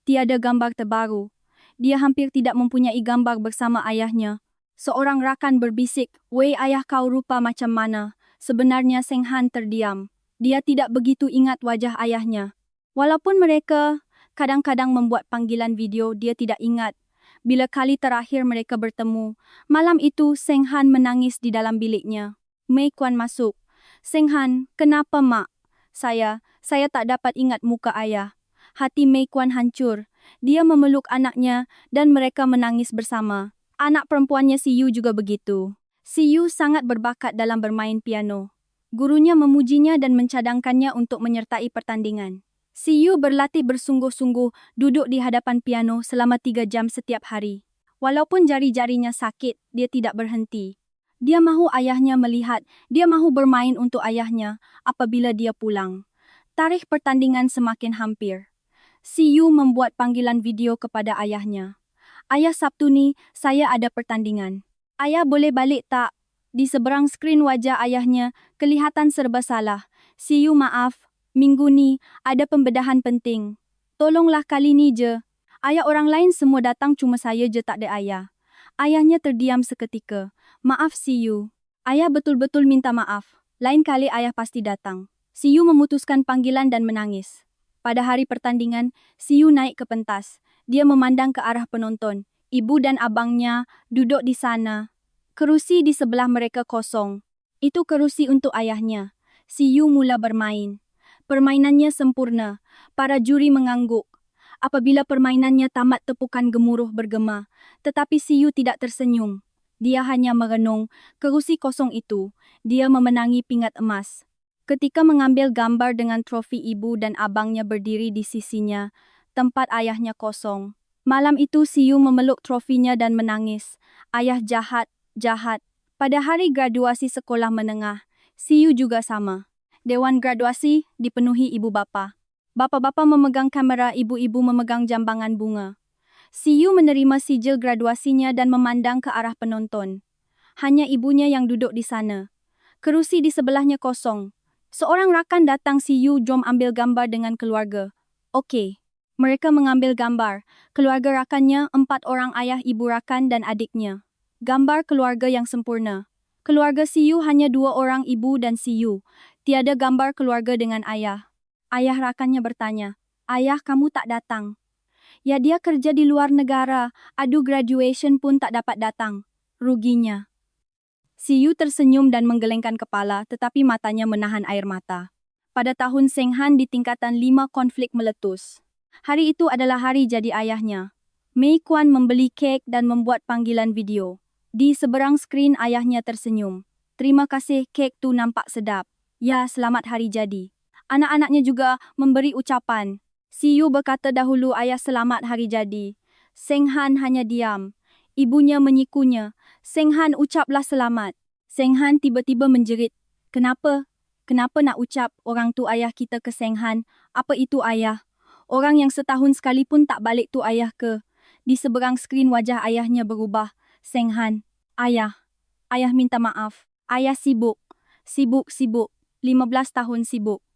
A: Tiada gambar terbaru. Dia hampir tidak mempunyai gambar bersama ayahnya. Seorang rakan berbisik, weh, ayah kau rupa macam mana? Sebenarnya Seng Han terdiam. Dia tidak begitu ingat wajah ayahnya. Walaupun mereka kadang-kadang membuat panggilan video, dia tidak ingat bila kali terakhir mereka bertemu. Malam itu Seng Han menangis di dalam biliknya. Mei Kwan masuk. Seng Han, kenapa mak? Saya tak dapat ingat muka ayah. Hati Mei Kwan hancur. Dia memeluk anaknya dan mereka menangis bersama. Anak perempuannya Si Yu juga begitu. Si Yu sangat berbakat dalam bermain piano. Gurunya memujinya dan mencadangkannya untuk menyertai pertandingan. Si Yu berlatih bersungguh-sungguh, duduk di hadapan piano selama 3 jam setiap hari. Walaupun jari-jarinya sakit, dia tidak berhenti. Dia mahu ayahnya melihat, dia mahu bermain untuk ayahnya apabila dia pulang. Tarikh pertandingan semakin hampir. Si Yu membuat panggilan video kepada ayahnya. Ayah, Sabtu ni, saya ada pertandingan. Ayah boleh balik tak? Di seberang skrin wajah ayahnya, kelihatan serba salah. Si Yu, maaf, minggu ni, ada pembedahan penting. Tolonglah kali ni je. Ayah, orang lain semua datang, cuma saya je tak ada ayah. Ayahnya terdiam seketika. Maaf Si Yu. Ayah betul-betul minta maaf. Lain kali ayah pasti datang. Si Yu memutuskan panggilan dan menangis. Pada hari pertandingan, Si Yu naik ke pentas. Dia memandang ke arah penonton. Ibu dan abangnya duduk di sana. Kerusi di sebelah mereka kosong. Itu kerusi untuk ayahnya. Si Yu mula bermain. Permainannya sempurna. Para juri mengangguk. Apabila permainannya tamat, tepukan gemuruh bergema. Tetapi Si Yu tidak tersenyum. Dia hanya merenung kerusi kosong itu. Dia memenangi pingat emas. Ketika mengambil gambar dengan trofi ibu dan abangnya berdiri di sisinya, tempat ayahnya kosong. Malam itu Si Yu memeluk trofinya dan menangis. Ayah jahat, jahat. Pada hari graduasi sekolah menengah, Si Yu juga sama. Dewan graduasi dipenuhi ibu bapa. Bapa-bapa memegang kamera, ibu-ibu memegang jambangan bunga. Si Yu menerima sijil graduasinya dan memandang ke arah penonton. Hanya ibunya yang duduk di sana. Kerusi di sebelahnya kosong. Seorang rakan datang. Si Yu, jom ambil gambar dengan keluarga. Okey. Mereka mengambil gambar. Keluarga rakannya, 4 orang, ayah, ibu rakan dan adiknya. Gambar keluarga yang sempurna. Keluarga Si Yu hanya 2 orang, ibu dan Si Yu. Tiada gambar keluarga dengan ayah. Ayah rakannya bertanya, ayah kamu tak datang? Ya, dia kerja di luar negara. Aduh, graduation pun tak dapat datang. Ruginya. Si Yu tersenyum dan menggelengkan kepala, tetapi matanya menahan air mata. Pada tahun Seng Han di tingkatan 5 konflik meletus. Hari itu adalah hari jadi ayahnya. Mei Quan membeli kek dan membuat panggilan video. Di seberang skrin ayahnya tersenyum. Terima kasih, kek tu nampak sedap. Ya, selamat hari jadi. Anak-anaknya juga memberi ucapan. Si Yu berkata dahulu, ayah selamat hari jadi. Seng Han hanya diam. Ibunya menyikunya. Seng Han, ucaplah selamat. Seng Han tiba-tiba menjerit. Kenapa? Kenapa nak ucap orang tu ayah kita ke Seng Han? Apa itu ayah? Orang yang setahun sekali pun tak balik tu ayah ke? Di seberang skrin wajah ayahnya berubah. Seng Han. Ayah. Ayah minta maaf. Ayah sibuk. Sibuk. 15 tahun sibuk.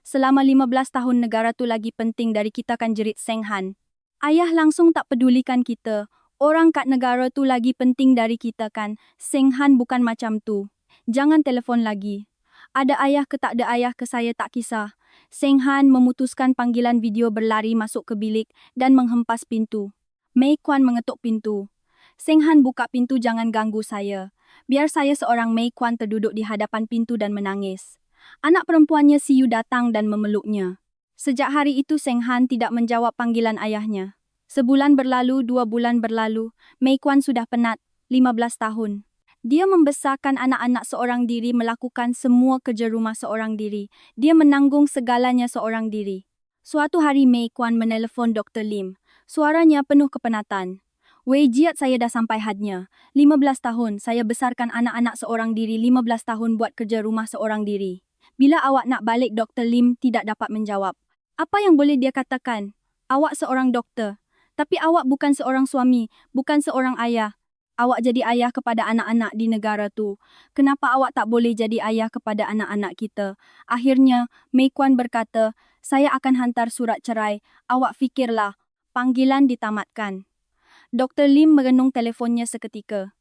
A: Selama 15 tahun negara tu lagi penting dari kita kan, jerit Seng Han. Ayah langsung tak pedulikan kita. Orang kat negara tu lagi penting dari kita kan. Seng Han, bukan macam tu. Jangan telefon lagi. Ada ayah ke tak ada ayah ke saya tak kisah. Seng Han memutuskan panggilan video, berlari masuk ke bilik dan menghempas pintu. Mei Quan mengetuk pintu. Seng Han, buka pintu, jangan ganggu saya. Biar saya seorang. Mei Quan terduduk di hadapan pintu dan menangis. Anak perempuannya Si Yu datang dan memeluknya. Sejak hari itu Seng Han tidak menjawab panggilan ayahnya. Sebulan berlalu, 2 bulan berlalu. Mei Quan sudah penat, 15 tahun. Dia membesarkan anak-anak seorang diri, melakukan semua kerja rumah seorang diri. Dia menanggung segalanya seorang diri. Suatu hari Mei Quan menelpon Dr. Lim. Suaranya penuh kepenatan. Wei Jiat, saya dah sampai hadnya. 15 tahun saya besarkan anak-anak seorang diri, 15 tahun buat kerja rumah seorang diri. Bila awak nak balik? Dr. Lim tidak dapat menjawab. Apa yang boleh dia katakan? Awak seorang doktor. Tapi awak bukan seorang suami, bukan seorang ayah. Awak jadi ayah kepada anak-anak di negara tu. Kenapa awak tak boleh jadi ayah kepada anak-anak kita? Akhirnya, Mei Quan berkata, saya akan hantar surat cerai. Awak fikirlah. Panggilan ditamatkan. Dr. Lim merenung telefonnya seketika.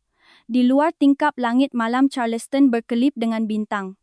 A: Di luar tingkap langit malam Charleston berkelip dengan bintang.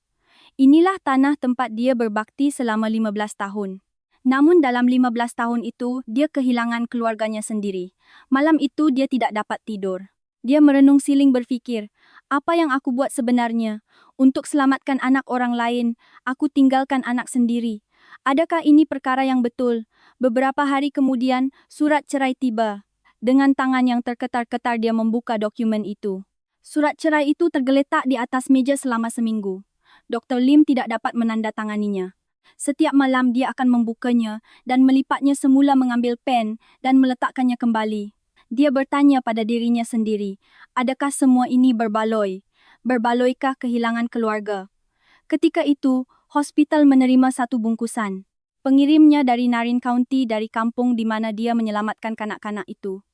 A: Inilah tanah tempat dia berbakti selama 15 tahun. Namun dalam 15 tahun itu, dia kehilangan keluarganya sendiri. Malam itu dia tidak dapat tidur. Dia merenung siling berfikir, apa yang aku buat sebenarnya? Untuk selamatkan anak orang lain, aku tinggalkan anak sendiri. Adakah ini perkara yang betul? Beberapa hari kemudian, surat cerai tiba. Dengan tangan yang terketar-ketar dia membuka dokumen itu. Surat cerai itu tergeletak di atas meja selama seminggu. Dr. Lim tidak dapat menandatanganinya. Setiap malam dia akan membukanya dan melipatnya semula, mengambil pen dan meletakkannya kembali. Dia bertanya pada dirinya sendiri, adakah semua ini berbaloi? Berbaloikah kehilangan keluarga? Ketika itu, hospital menerima satu bungkusan. Pengirimnya dari Narin County dari kampung di mana dia menyelamatkan kanak-kanak itu.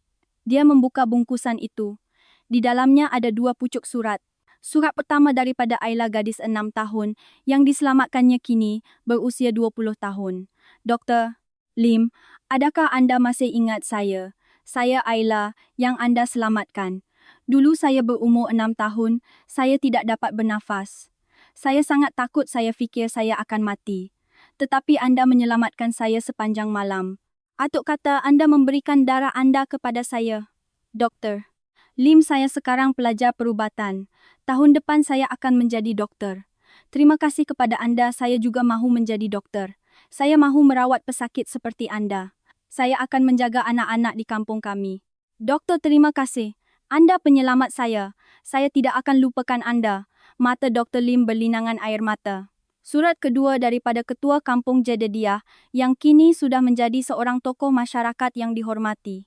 A: Dia membuka bungkusan itu. Di dalamnya ada 2 pucuk surat. Surat pertama daripada Ayla, gadis 6 tahun yang diselamatkannya kini berusia 20 tahun. Dr. Lim, adakah Anda masih ingat saya? Saya Ayla yang Anda selamatkan. Dulu saya berumur 6 tahun, saya tidak dapat bernafas. Saya sangat takut, saya fikir saya akan mati. Tetapi Anda menyelamatkan saya sepanjang malam. Atuk kata Anda memberikan darah Anda kepada saya. Doktor Lim, saya sekarang pelajar perubatan. Tahun depan saya akan menjadi doktor. Terima kasih kepada Anda, saya juga mahu menjadi doktor. Saya mahu merawat pesakit seperti Anda. Saya akan menjaga anak-anak di kampung kami. Doktor, terima kasih. Anda penyelamat saya. Saya tidak akan lupakan Anda. Mata Dr. Lim berlinangan air mata. Surat kedua daripada Ketua Kampung Jedediah yang kini sudah menjadi seorang tokoh masyarakat yang dihormati.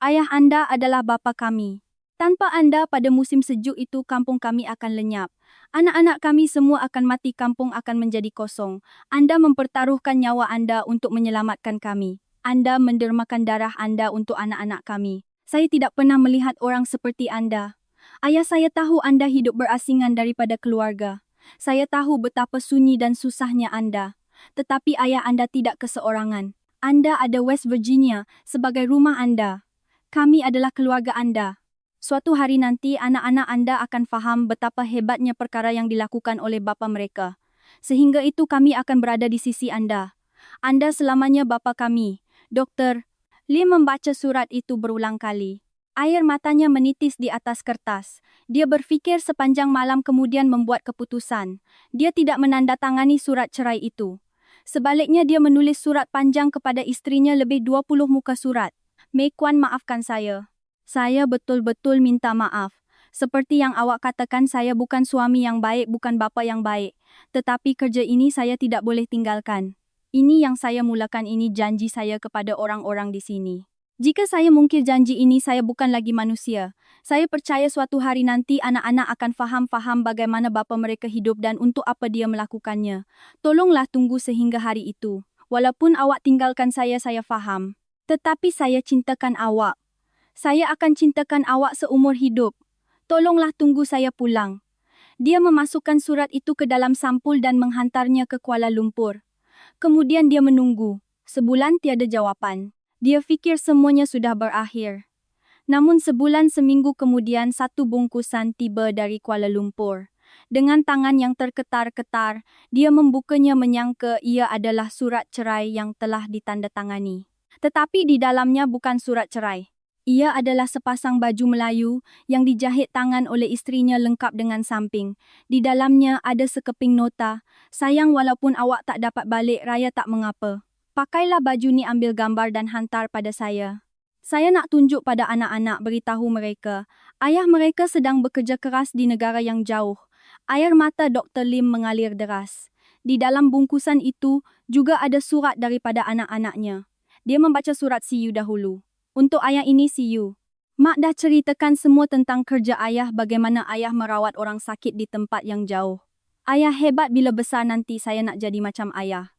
A: Ayah Anda adalah bapa kami. Tanpa Anda pada musim sejuk itu kampung kami akan lenyap. Anak-anak kami semua akan mati, kampung akan menjadi kosong. Anda mempertaruhkan nyawa Anda untuk menyelamatkan kami. Anda mendermakan darah Anda untuk anak-anak kami. Saya tidak pernah melihat orang seperti Anda. Ayah, saya tahu Anda hidup berasingan daripada keluarga. Saya tahu betapa sunyi dan susahnya Anda. Tetapi ayah Anda tidak keseorangan. Anda ada West Virginia sebagai rumah Anda. Kami adalah keluarga Anda. Suatu hari nanti anak-anak Anda akan faham betapa hebatnya perkara yang dilakukan oleh bapa mereka. Sehingga itu kami akan berada di sisi Anda. Anda selamanya bapa kami. Doktor Lim membaca surat itu berulang kali. Air matanya menitis di atas kertas. Dia berfikir sepanjang malam kemudian membuat keputusan. Dia tidak menandatangani surat cerai itu. Sebaliknya dia menulis surat panjang kepada istrinya, lebih 20 muka surat. Mei Kwan, maafkan saya. Saya betul-betul minta maaf. Seperti yang awak katakan, saya bukan suami yang baik, bukan bapa yang baik. Tetapi kerja ini saya tidak boleh tinggalkan. Ini yang saya mulakan, ini janji saya kepada orang-orang di sini. Jika saya mungkir janji ini, saya bukan lagi manusia. Saya percaya suatu hari nanti anak-anak akan faham bagaimana bapa mereka hidup dan untuk apa dia melakukannya. Tolonglah tunggu sehingga hari itu. Walaupun awak tinggalkan saya faham. Tetapi saya cintakan awak. Saya akan cintakan awak seumur hidup. Tolonglah tunggu saya pulang. Dia memasukkan surat itu ke dalam sampul dan menghantarnya ke Kuala Lumpur. Kemudian dia menunggu. Sebulan tiada jawapan. Dia fikir semuanya sudah berakhir. Namun sebulan seminggu kemudian satu bungkusan tiba dari Kuala Lumpur. Dengan tangan yang terketar-ketar, dia membukanya menyangka ia adalah surat cerai yang telah ditandatangani. Tetapi di dalamnya bukan surat cerai. Ia adalah sepasang baju Melayu yang dijahit tangan oleh istrinya lengkap dengan samping. Di dalamnya ada sekeping nota. Sayang, walaupun awak tak dapat balik raya tak mengapa. Pakailah baju ni, ambil gambar dan hantar pada saya. Saya nak tunjuk pada anak-anak, beritahu mereka. Ayah mereka sedang bekerja keras di negara yang jauh. Air mata Dr. Lim mengalir deras. Di dalam bungkusan itu juga ada surat daripada anak-anaknya. Dia membaca surat CU dahulu. Untuk ayah ini CU. Mak dah ceritakan semua tentang kerja ayah, bagaimana ayah merawat orang sakit di tempat yang jauh. Ayah hebat, bila besar nanti saya nak jadi macam ayah.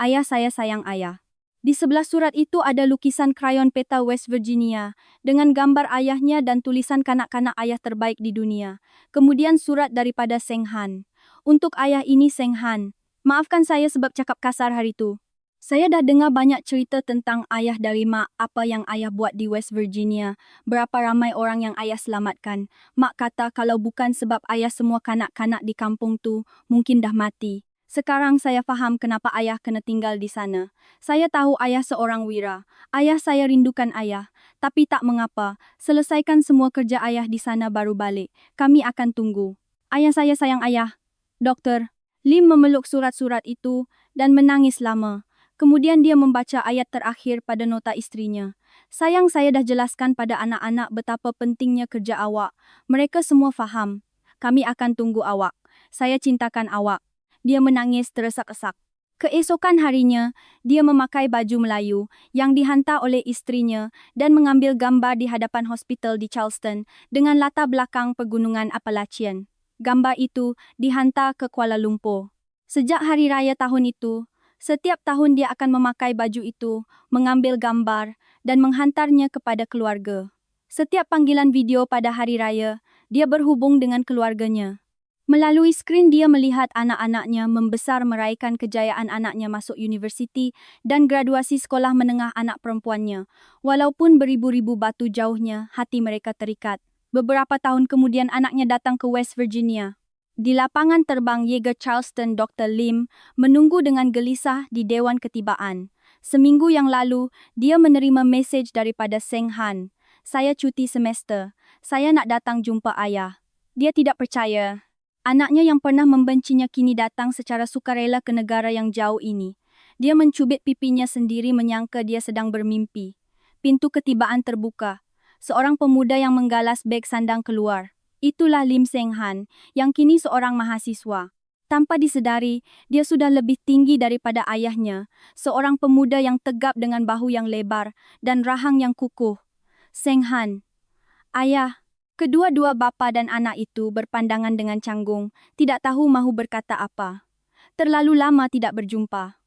A: Ayah, saya sayang ayah. Di sebelah surat itu ada lukisan krayon peta West Virginia dengan gambar ayahnya dan tulisan kanak-kanak ayah terbaik di dunia. Kemudian surat daripada Seng Han. Untuk ayah ini Seng Han. Maafkan saya sebab cakap kasar hari itu. Saya dah dengar banyak cerita tentang ayah dari mak, apa yang ayah buat di West Virginia, berapa ramai orang yang ayah selamatkan. Mak kata kalau bukan sebab ayah, semua kanak-kanak di kampung tu mungkin dah mati. Sekarang saya faham kenapa ayah kena tinggal di sana. Saya tahu ayah seorang wira. Ayah, saya rindukan ayah. Tapi tak mengapa, selesaikan semua kerja ayah di sana baru balik. Kami akan tunggu. Ayah, saya sayang ayah. Doktor Lim memeluk surat-surat itu dan menangis lama. Kemudian dia membaca ayat terakhir pada nota istrinya. Sayang, saya dah jelaskan pada anak-anak betapa pentingnya kerja awak. Mereka semua faham. Kami akan tunggu awak. Saya cintakan awak. Dia menangis teresak-esak. Keesokan harinya, dia memakai baju Melayu yang dihantar oleh istrinya dan mengambil gambar di hadapan hospital di Charleston dengan latar belakang pegunungan Appalachian. Gambar itu dihantar ke Kuala Lumpur. Sejak hari raya tahun itu, setiap tahun dia akan memakai baju itu, mengambil gambar, dan menghantarnya kepada keluarga. Setiap panggilan video pada hari raya, dia berhubung dengan keluarganya. Melalui skrin dia melihat anak-anaknya membesar meraihkan kejayaan anaknya masuk universiti dan graduasi sekolah menengah anak perempuannya. Walaupun beribu-ribu batu jauhnya, hati mereka terikat. Beberapa tahun kemudian anaknya datang ke West Virginia. Di lapangan terbang Yeager Charleston, Dr. Lim menunggu dengan gelisah di Dewan Ketibaan. Seminggu yang lalu, dia menerima mesej daripada Seng Han. "Saya cuti semester. Saya nak datang jumpa ayah." Dia tidak percaya. Anaknya yang pernah membencinya kini datang secara sukarela ke negara yang jauh ini. Dia mencubit pipinya sendiri menyangka dia sedang bermimpi. Pintu ketibaan terbuka. Seorang pemuda yang menggalas beg sandang keluar. Itulah Lim Seng Han, yang kini seorang mahasiswa. Tanpa disedari, dia sudah lebih tinggi daripada ayahnya, seorang pemuda yang tegap dengan bahu yang lebar dan rahang yang kukuh. "Seng Han." "Ayah." Kedua-dua bapa dan anak itu berpandangan dengan canggung, tidak tahu mahu berkata apa. Terlalu lama tidak berjumpa.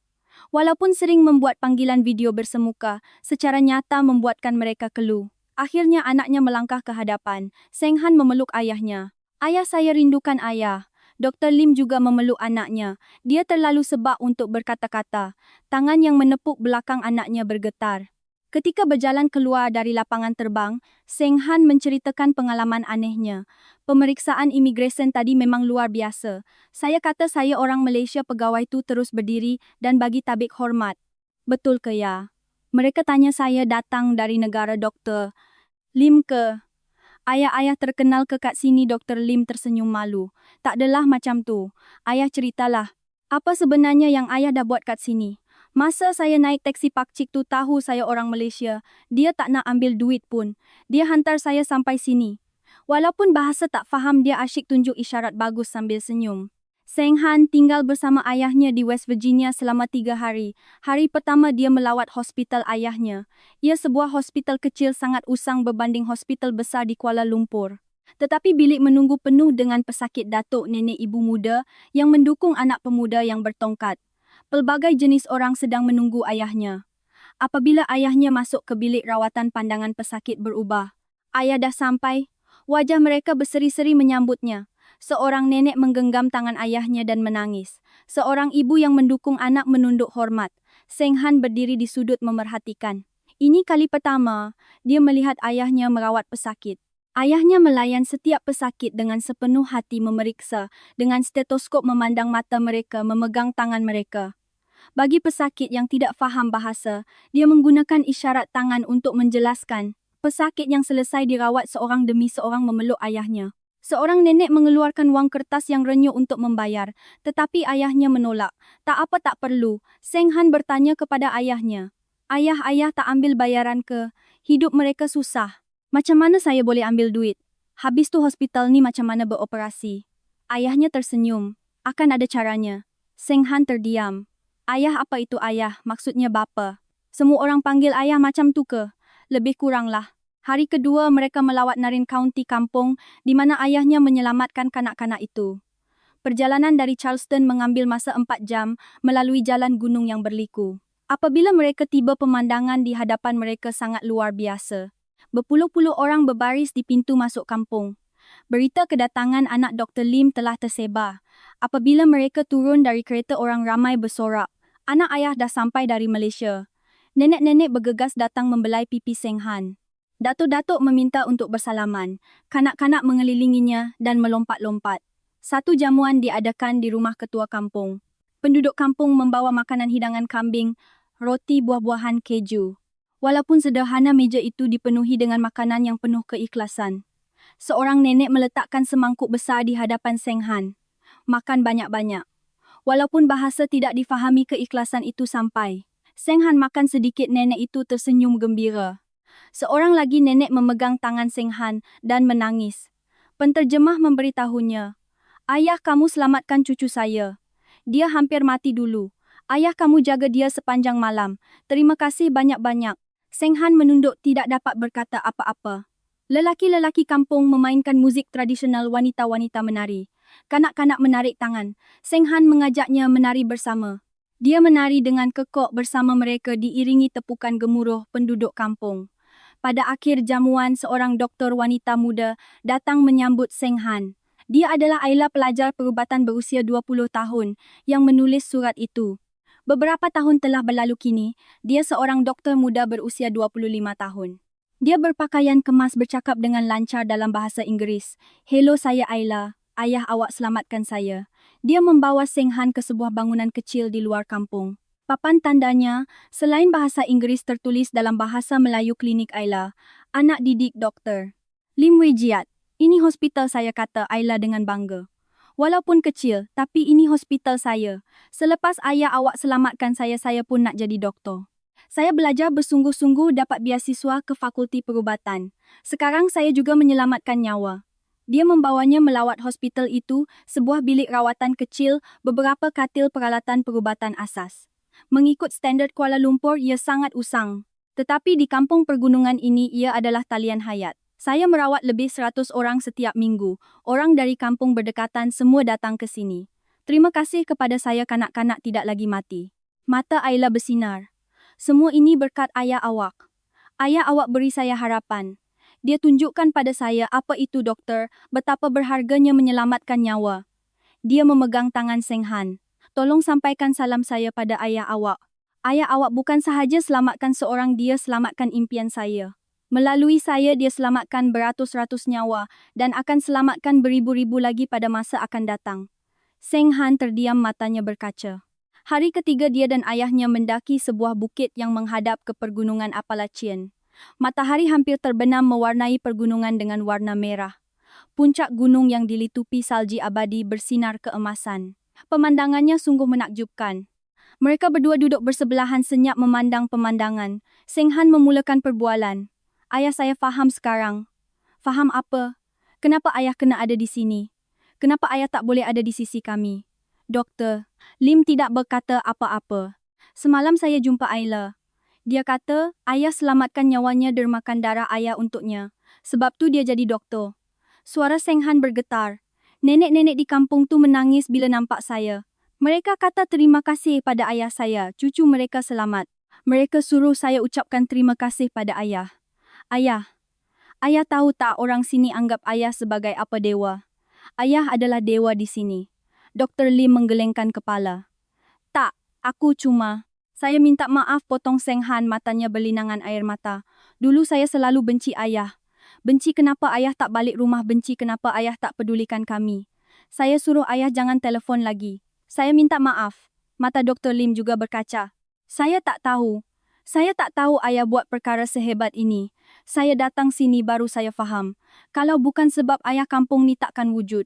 A: Walaupun sering membuat panggilan video bersemuka, secara nyata membuatkan mereka keluh. Akhirnya anaknya melangkah ke hadapan. Seng Han memeluk ayahnya. "Ayah, saya rindukan ayah." Dr. Lim juga memeluk anaknya. Dia terlalu sebab untuk berkata-kata. Tangan yang menepuk belakang anaknya bergetar. Ketika berjalan keluar dari lapangan terbang, Seng Han menceritakan pengalaman anehnya. "Pemeriksaan imigresen tadi memang luar biasa. Saya kata saya orang Malaysia, pegawai tu terus berdiri dan bagi tabik hormat." "Betul ke ya?" Mereka tanya. "Saya datang dari negara Dr. Lim ke. Ayah-ayah terkenal ke kat sini." Dr. Lim tersenyum malu. "Tak adalah macam tu. Ayah ceritalah. Apa sebenarnya yang ayah dah buat kat sini?" "Masa saya naik teksi pakcik tu tahu saya orang Malaysia, dia tak nak ambil duit pun. Dia hantar saya sampai sini." Walaupun bahasa tak faham, dia asyik tunjuk isyarat bagus sambil senyum. Seng Han tinggal bersama ayahnya di West Virginia selama 3 hari. Hari pertama dia melawat hospital ayahnya. Ia sebuah hospital kecil sangat usang berbanding hospital besar di Kuala Lumpur. Tetapi bilik menunggu penuh dengan pesakit datuk nenek ibu muda yang mendukung anak pemuda yang bertongkat. Pelbagai jenis orang sedang menunggu ayahnya. Apabila ayahnya masuk ke bilik rawatan, pandangan pesakit berubah. "Ayah dah sampai." Wajah mereka berseri-seri menyambutnya. Seorang nenek menggenggam tangan ayahnya dan menangis. Seorang ibu yang mendukung anak menunduk hormat. Seng Han berdiri di sudut memerhatikan. Ini kali pertama dia melihat ayahnya merawat pesakit. Ayahnya melayan setiap pesakit dengan sepenuh hati, memeriksa dengan stetoskop, memandang mata mereka, memegang tangan mereka. Bagi pesakit yang tidak faham bahasa, dia menggunakan isyarat tangan untuk menjelaskan. Pesakit yang selesai dirawat seorang demi seorang memeluk ayahnya. Seorang nenek mengeluarkan wang kertas yang renyuh untuk membayar, tetapi ayahnya menolak. "Tak apa, tak perlu." Seng Han bertanya kepada ayahnya. Ayah tak ambil bayaran ke? Hidup mereka susah. Macam mana saya boleh ambil duit? Habis tu hospital ni macam mana beroperasi?" Ayahnya tersenyum. "Akan ada caranya." Seng Han terdiam. "Ayah apa itu ayah? Maksudnya bapa. Semua orang panggil ayah macam tu ke?" "Lebih kuranglah." Hari kedua mereka melawat Narin County, kampung di mana ayahnya menyelamatkan kanak-kanak itu. Perjalanan dari Charleston mengambil masa 4 jam melalui jalan gunung yang berliku. Apabila mereka tiba, pemandangan di hadapan mereka sangat luar biasa. Berpuluh-puluh orang berbaris di pintu masuk kampung. Berita kedatangan anak Dr. Lim telah tersebar. Apabila mereka turun dari kereta, orang ramai bersorak. Anak ayah dah sampai dari Malaysia. Nenek-nenek bergegas datang membelai pipi Seng Han. Datuk-datuk meminta untuk bersalaman. Kanak-kanak mengelilinginya dan melompat-lompat. Satu jamuan diadakan di rumah ketua kampung. Penduduk kampung membawa makanan hidangan kambing, roti, buah-buahan, keju. Walaupun sederhana, meja itu dipenuhi dengan makanan yang penuh keikhlasan. Seorang nenek meletakkan semangkuk besar di hadapan Seng Han. "Makan banyak-banyak." Walaupun bahasa tidak difahami, keikhlasan itu sampai. Seng Han makan sedikit, nenek itu tersenyum gembira. Seorang lagi nenek memegang tangan Seng Han dan menangis. Penterjemah memberitahunya, "Ayah, kamu selamatkan cucu saya. Dia hampir mati dulu. Ayah kamu jaga dia sepanjang malam. Terima kasih banyak-banyak. Seng Han menunduk tidak dapat berkata apa-apa. Lelaki-lelaki kampung memainkan muzik tradisional, wanita-wanita menari. Kanak-kanak menarik tangan. Seng Han mengajaknya menari bersama. Dia menari dengan kekok bersama mereka diiringi tepukan gemuruh penduduk kampung. Pada akhir jamuan, seorang doktor wanita muda datang menyambut Seng Han. Dia adalah Ayla, pelajar perubatan berusia 20 tahun yang menulis surat itu. Beberapa tahun telah berlalu kini, dia seorang doktor muda berusia 25 tahun. Dia berpakaian kemas, bercakap dengan lancar dalam bahasa Inggeris. "Hello, saya Ayla. Ayah awak selamatkan saya." Dia membawa Seng Han ke sebuah bangunan kecil di luar kampung. Papan tandanya, selain bahasa Inggeris, tertulis dalam bahasa Melayu, "Klinik Ayla, anak didik doktor Lim Wei Jiat." "Ini hospital saya," kata Ayla dengan bangga. "Walaupun kecil, tapi ini hospital saya. Selepas ayah awak selamatkan saya pun nak jadi doktor. Saya belajar bersungguh-sungguh dapat beasiswa ke Fakulti Perubatan. Sekarang saya juga menyelamatkan nyawa." Dia membawanya melawat hospital itu, sebuah bilik rawatan kecil, beberapa katil peralatan perubatan asas. Mengikut standard Kuala Lumpur, ia sangat usang. Tetapi di kampung pergunungan ini, ia adalah talian hayat. "Saya merawat lebih 100 orang setiap minggu. Orang dari kampung berdekatan semua datang ke sini. Terima kasih kepada saya, kanak-kanak tidak lagi mati." Mata Ayla bersinar. "Semua ini berkat ayah awak. Ayah awak beri saya harapan." Dia tunjukkan pada saya apa itu doktor, betapa berharganya menyelamatkan nyawa. Dia memegang tangan Seng Han. "Tolong sampaikan salam saya pada ayah awak. Ayah awak bukan sahaja selamatkan seorang, dia selamatkan impian saya. Melalui saya dia selamatkan beratus-ratus nyawa dan akan selamatkan beribu-ribu lagi pada masa akan datang." Seng Han terdiam, matanya berkaca. Hari ketiga dia dan ayahnya mendaki sebuah bukit yang menghadap ke pergunungan Appalachian. Matahari hampir terbenam mewarnai pergunungan dengan warna merah. Puncak gunung yang dilitupi salji abadi bersinar keemasan. Pemandangannya sungguh menakjubkan. Mereka berdua duduk bersebelahan senyap memandang pemandangan. Seng Han memulakan perbualan. "Ayah, saya faham sekarang." "Faham apa? Kenapa ayah kena ada di sini? Kenapa ayah tak boleh ada di sisi kami?" "Doktor." Lim tidak berkata apa-apa. "Semalam saya jumpa Ayla. Dia kata, ayah selamatkan nyawanya, dermakan darah ayah untuknya. Sebab tu dia jadi doktor." Suara Seng Han bergetar. "Nenek-nenek di kampung tu menangis bila nampak saya. Mereka kata terima kasih pada ayah saya, cucu mereka selamat. Mereka suruh saya ucapkan terima kasih pada ayah. Ayah tahu tak orang sini anggap ayah sebagai apa, dewa? Ayah adalah dewa di sini." Dr. Lim menggelengkan kepala. "Tak, aku cuma..." "Saya minta maaf," potong Seng Han, matanya berlinangan air mata. "Dulu saya selalu benci ayah. Benci kenapa ayah tak balik rumah, benci kenapa ayah tak pedulikan kami. Saya suruh ayah jangan telefon lagi. Saya minta maaf." Mata Dr. Lim juga berkaca. Saya tak tahu ayah buat perkara sehebat ini. Saya datang sini baru saya faham. Kalau bukan sebab ayah, kampung ni takkan wujud.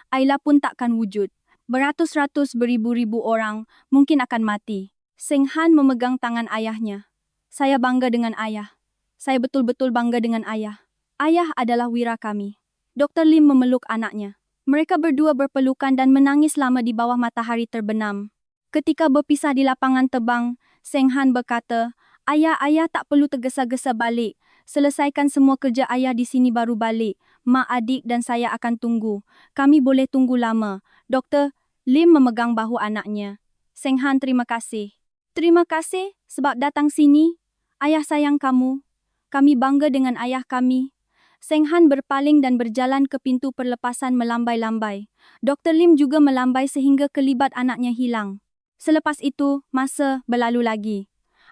A: Ayla pun takkan wujud. Beratus-ratus, beribu-ribu orang mungkin akan mati." Seng Han memegang tangan ayahnya. "Saya bangga dengan ayah. Saya betul-betul bangga dengan ayah. Ayah adalah wira kami." Dr. Lim memeluk anaknya. Mereka berdua berpelukan dan menangis lama di bawah matahari terbenam. Ketika berpisah di lapangan terbang, Seng Han berkata, ayah tak perlu tergesa-gesa balik. Selesaikan semua kerja ayah di sini baru balik. Mak, adik dan saya akan tunggu. Kami boleh tunggu lama." Dr. Lim memegang bahu anaknya. "Seng Han, terima kasih. Terima kasih sebab datang sini. Ayah sayang kamu. Kami bangga dengan ayah kami." Seng Han berpaling dan berjalan ke pintu perlepasan melambai-lambai. Dr. Lim juga melambai sehingga kelibat anaknya hilang. Selepas itu, masa berlalu lagi.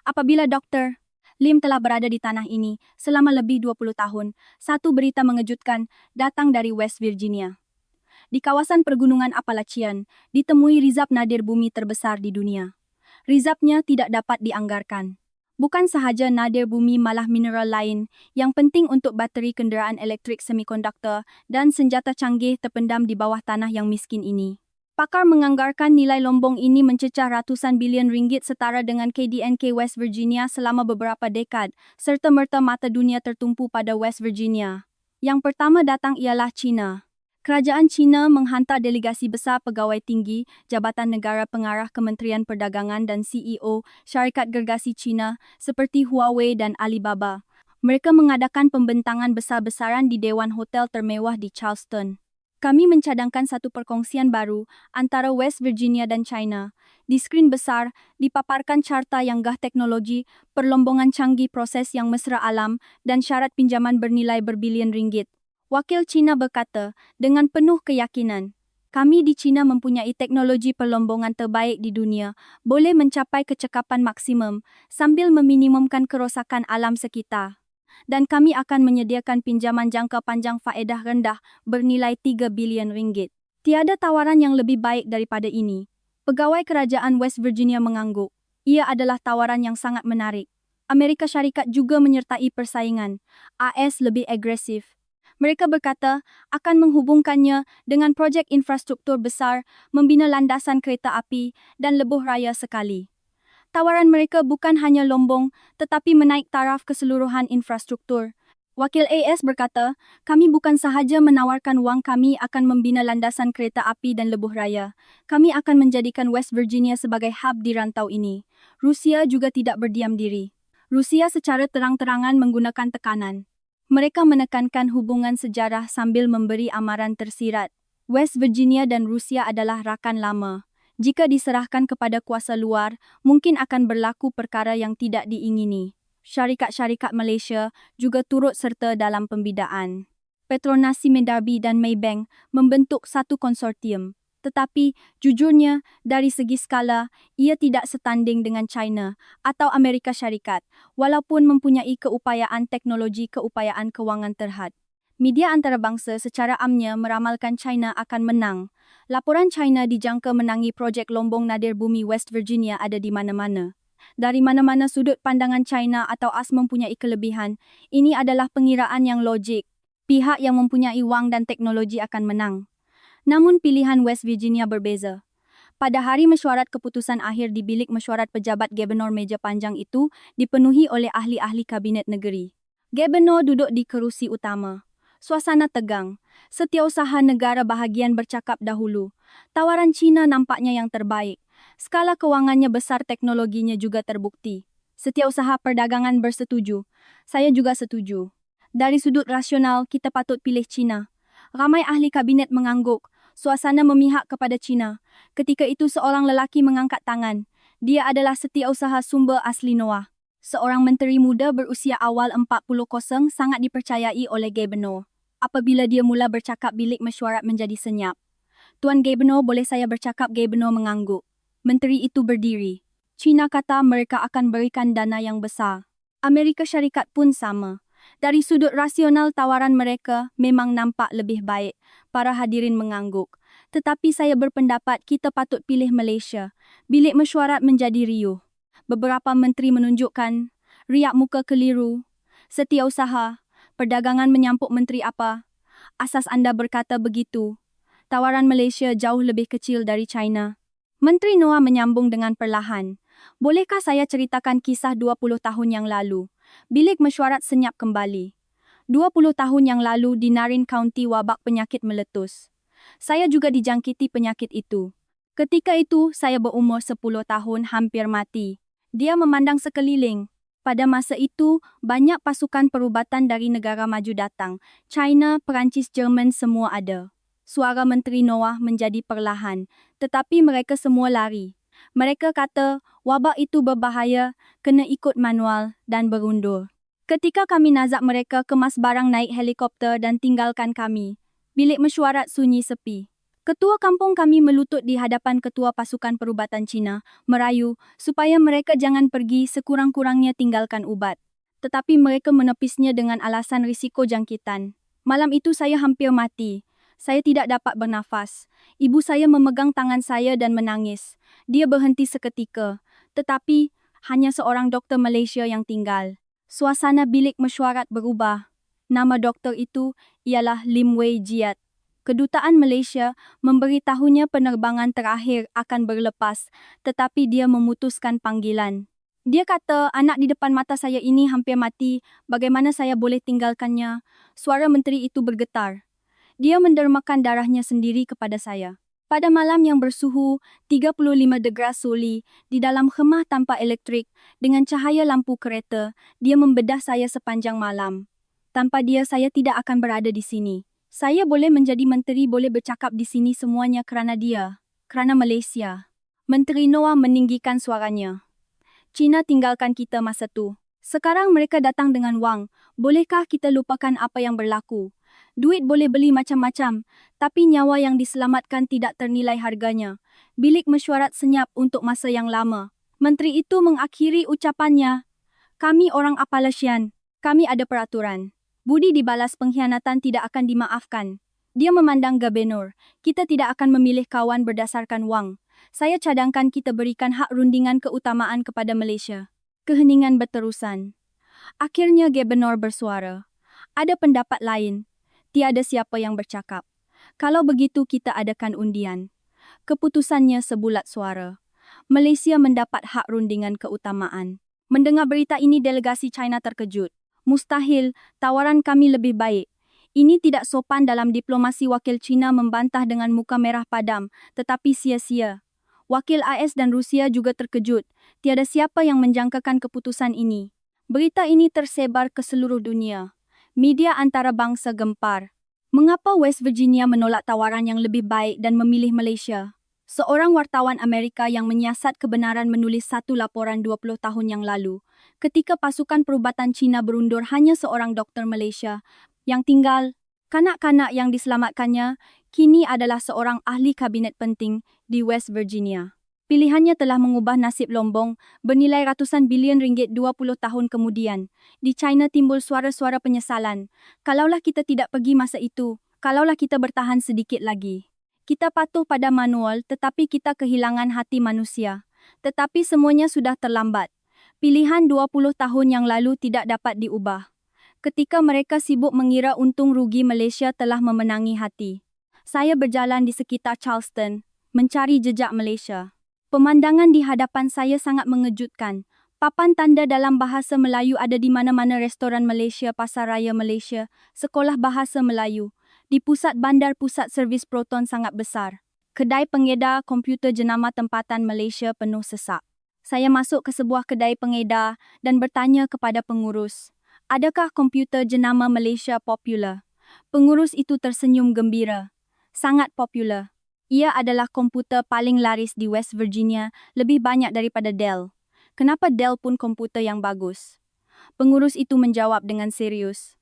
A: Apabila Dr. Lim telah berada di tanah ini selama lebih 20 tahun, satu berita mengejutkan datang dari West Virginia. Di kawasan pergunungan Appalachian, ditemui rizab nadir bumi terbesar di dunia. Rizabnya tidak dapat dianggarkan. Bukan sahaja nadir bumi, malah mineral lain yang penting untuk bateri kenderaan elektrik, semikonduktor, dan senjata canggih terpendam di bawah tanah yang miskin ini. Pakar menganggarkan nilai lombong ini mencecah ratusan bilion ringgit, setara dengan KDNK West Virginia selama beberapa dekad, serta-merta mata dunia tertumpu pada West Virginia. Yang pertama datang ialah China. Kerajaan China menghantar delegasi besar pegawai tinggi, Jabatan Negara Pengarah Kementerian Perdagangan dan CEO syarikat gergasi China seperti Huawei dan Alibaba. Mereka mengadakan pembentangan besar-besaran di Dewan Hotel termewah di Charleston. Kami mencadangkan satu perkongsian baru antara West Virginia dan China. Di skrin besar, dipaparkan carta yang gah teknologi, perlombongan canggih proses yang mesra alam, dan syarat pinjaman bernilai berbilion ringgit. Wakil China berkata, dengan penuh keyakinan, kami di China mempunyai teknologi perlombongan terbaik di dunia, boleh mencapai kecekapan maksimum sambil meminimumkan kerosakan alam sekitar. Dan kami akan menyediakan pinjaman jangka panjang faedah rendah bernilai 3 bilion ringgit. Tiada tawaran yang lebih baik daripada ini. Pegawai kerajaan West Virginia mengangguk. Ia adalah tawaran yang sangat menarik. Amerika Syarikat juga menyertai persaingan. AS lebih agresif. Mereka berkata akan menghubungkannya dengan projek infrastruktur besar, membina landasan kereta api dan lebuh raya sekali. Tawaran mereka bukan hanya lombong, tetapi menaik taraf keseluruhan infrastruktur. Wakil AS berkata, kami bukan sahaja menawarkan wang, kami akan membina landasan kereta api dan lebuh raya. Kami akan menjadikan West Virginia sebagai hub di rantau ini. Rusia juga tidak berdiam diri. Rusia secara terang-terangan menggunakan tekanan. Mereka menekankan hubungan sejarah sambil memberi amaran tersirat. West Virginia dan Rusia adalah rakan lama. Jika diserahkan kepada kuasa luar, mungkin akan berlaku perkara yang tidak diingini. Syarikat-syarikat Malaysia juga turut serta dalam pembidaan. Petronas Simendarbi dan Maybank membentuk satu konsortium. Tetapi, jujurnya, dari segi skala, ia tidak setanding dengan China atau Amerika Syarikat, walaupun mempunyai keupayaan teknologi keupayaan kewangan terhad. Media antarabangsa secara amnya meramalkan China akan menang. Laporan China dijangka menangi projek lombong nadir bumi West Virginia ada di mana-mana. Dari mana-mana sudut pandangan China atau AS mempunyai kelebihan, ini adalah pengiraan yang logik. Pihak yang mempunyai wang dan teknologi akan menang. Namun pilihan West Virginia berbeza. Pada hari mesyuarat keputusan akhir di bilik mesyuarat pejabat Gubernur meja panjang itu dipenuhi oleh ahli-ahli kabinet negeri. Gubernur duduk di kerusi utama. Suasana tegang. Setiausaha negara bahagian bercakap dahulu. Tawaran China nampaknya yang terbaik. Skala kewangannya besar, teknologinya juga terbukti. Setiausaha perdagangan bersetuju. Saya juga setuju. Dari sudut rasional, kita patut pilih China. Ramai ahli kabinet mengangguk. Suasana memihak kepada China. Ketika itu seorang lelaki mengangkat tangan. Dia adalah setiausaha sumber asli Noah. Seorang menteri muda berusia awal 40 sangat dipercayai oleh Gubernur. Apabila dia mula bercakap, bilik mesyuarat menjadi senyap. Tuan Gubernur, boleh saya bercakap? Gubernur mengangguk. Menteri itu berdiri. China kata mereka akan berikan dana yang besar. Amerika Syarikat pun sama. Dari sudut rasional tawaran mereka memang nampak lebih baik. Para hadirin mengangguk. Tetapi saya berpendapat kita patut pilih Malaysia. Bilik mesyuarat menjadi riuh. Beberapa menteri menunjukkan riak muka keliru. Setiausaha, perdagangan menyampuk menteri apa? Asas anda berkata begitu. Tawaran Malaysia jauh lebih kecil dari China. Menteri Noah menyambung dengan perlahan. Bolehkah saya ceritakan kisah 20 tahun yang lalu? Bilik mesyuarat senyap kembali. 20 tahun yang lalu di Narin County wabak penyakit meletus. Saya juga dijangkiti penyakit itu. Ketika itu saya berumur 10 tahun, hampir mati. Dia memandang sekeliling. Pada masa itu, banyak pasukan perubatan dari negara maju datang. China, Perancis, Jerman semua ada. Suara Menteri Noah menjadi perlahan, tetapi mereka semua lari. Mereka kata, wabak itu berbahaya, kena ikut manual dan berundur. Ketika kami nazak mereka kemas barang naik helikopter dan tinggalkan kami. Bilik mesyuarat sunyi sepi. Ketua kampung kami melutut di hadapan ketua pasukan perubatan Cina, merayu supaya mereka jangan pergi, sekurang-kurangnya tinggalkan ubat. Tetapi mereka menepisnya dengan alasan risiko jangkitan. Malam itu saya hampir mati. Saya tidak dapat bernafas. Ibu saya memegang tangan saya dan menangis. Dia berhenti seketika. Tetapi, hanya seorang doktor Malaysia yang tinggal. Suasana bilik mesyuarat berubah. Nama doktor itu ialah Lim Wei Jiat. Kedutaan Malaysia memberitahunya penerbangan terakhir akan berlepas, tetapi dia memutuskan panggilan. Dia kata, anak di depan mata saya ini hampir mati, bagaimana saya boleh tinggalkannya? Suara menteri itu bergetar. Dia mendermakan darahnya sendiri kepada saya. Pada malam yang bersuhu 35 degras soli, di dalam khemah tanpa elektrik, dengan cahaya lampu kereta, dia membedah saya sepanjang malam. Tanpa dia saya tidak akan berada di sini. Saya boleh menjadi menteri, boleh bercakap di sini semuanya kerana dia. Kerana Malaysia. Menteri Noah meninggikan suaranya. Cina tinggalkan kita masa tu. Sekarang mereka datang dengan wang. Bolehkah kita lupakan apa yang berlaku? Duit boleh beli macam-macam, tapi nyawa yang diselamatkan tidak ternilai harganya. Bilik mesyuarat senyap untuk masa yang lama. Menteri itu mengakhiri ucapannya. Kami orang Appalachian. Kami ada peraturan. Budi dibalas pengkhianatan tidak akan dimaafkan. Dia memandang gubernur. Kita tidak akan memilih kawan berdasarkan wang. Saya cadangkan kita berikan hak rundingan keutamaan kepada Malaysia. Keheningan berterusan. Akhirnya gubernur bersuara. Ada pendapat lain. Tiada siapa yang bercakap. Kalau begitu kita adakan undian. Keputusannya sebulat suara. Malaysia mendapat hak rundingan keutamaan. Mendengar berita ini delegasi China terkejut. Mustahil, tawaran kami lebih baik. Ini tidak sopan dalam diplomasi. Wakil China membantah dengan muka merah padam, tetapi sia-sia. Wakil AS dan Rusia juga terkejut. Tiada siapa yang menjangkakan keputusan ini. Berita ini tersebar ke seluruh dunia. Media antarabangsa gempar. Mengapa West Virginia menolak tawaran yang lebih baik dan memilih Malaysia? Seorang wartawan Amerika yang menyiasat kebenaran menulis satu laporan 20 tahun yang lalu. Ketika pasukan perubatan Cina berundur, hanya seorang doktor Malaysia yang tinggal. Kanak-kanak yang diselamatkannya kini adalah seorang ahli kabinet penting di West Virginia. Pilihannya telah mengubah nasib Lombong bernilai ratusan bilion ringgit 20 tahun kemudian. Di China timbul suara-suara penyesalan. Kalaulah kita tidak pergi masa itu, kalaulah kita bertahan sedikit lagi. Kita patuh pada manual tetapi kita kehilangan hati manusia. Tetapi semuanya sudah terlambat. Pilihan 20 tahun yang lalu tidak dapat diubah. Ketika mereka sibuk mengira untung rugi, Malaysia telah memenangi hati. Saya berjalan di sekitar Charleston, mencari jejak Malaysia. Pemandangan di hadapan saya sangat mengejutkan. Papan tanda dalam bahasa Melayu ada di mana-mana: restoran Malaysia, pasar raya Malaysia, sekolah bahasa Melayu. Di pusat bandar, pusat servis Proton sangat besar. Kedai pengedar komputer jenama tempatan Malaysia penuh sesak. Saya masuk ke sebuah kedai pengedar dan bertanya kepada pengurus, adakah komputer jenama Malaysia popular? Pengurus itu tersenyum gembira. Sangat popular. Ia adalah komputer paling laris di West Virginia, lebih banyak daripada Dell. Kenapa Dell pun komputer yang bagus? Pengurus itu menjawab dengan serius.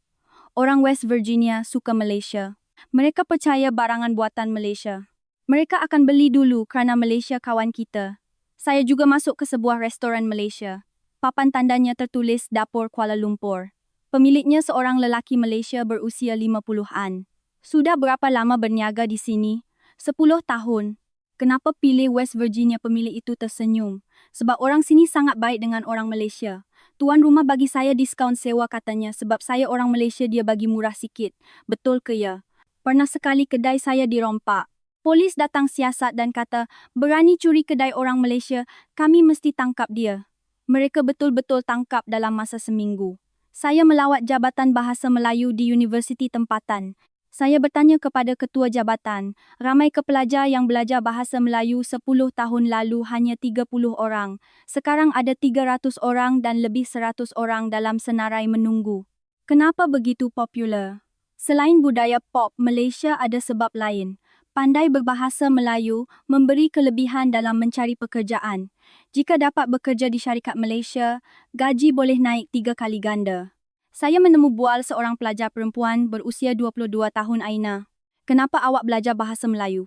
A: Orang West Virginia suka Malaysia. Mereka percaya barangan buatan Malaysia. Mereka akan beli dulu kerana Malaysia kawan kita. Saya juga masuk ke sebuah restoran Malaysia. Papan tandanya tertulis Dapur Kuala Lumpur. Pemiliknya seorang lelaki Malaysia berusia 50-an. Sudah berapa lama berniaga di sini? 10 tahun. Kenapa pilih West Virginia? Pemilik itu tersenyum. Sebab orang sini sangat baik dengan orang Malaysia. Tuan rumah bagi saya diskaun sewa katanya, sebab saya orang Malaysia dia bagi murah sikit. Betul ke ya? Pernah sekali kedai saya dirompak. Polis datang siasat dan kata, berani curi kedai orang Malaysia, kami mesti tangkap dia. Mereka betul-betul tangkap dalam masa seminggu. Saya melawat Jabatan Bahasa Melayu di Universiti tempatan. Saya bertanya kepada ketua jabatan, ramai kepelajar yang belajar bahasa Melayu 10 tahun lalu hanya 30 orang. Sekarang ada 300 orang dan lebih 100 orang dalam senarai menunggu. Kenapa begitu popular? Selain budaya pop, Malaysia ada sebab lain. Pandai berbahasa Melayu memberi kelebihan dalam mencari pekerjaan. Jika dapat bekerja di syarikat Malaysia, gaji boleh naik 3 kali ganda. Saya menemu bual seorang pelajar perempuan berusia 22 tahun. Aina, kenapa awak belajar bahasa Melayu?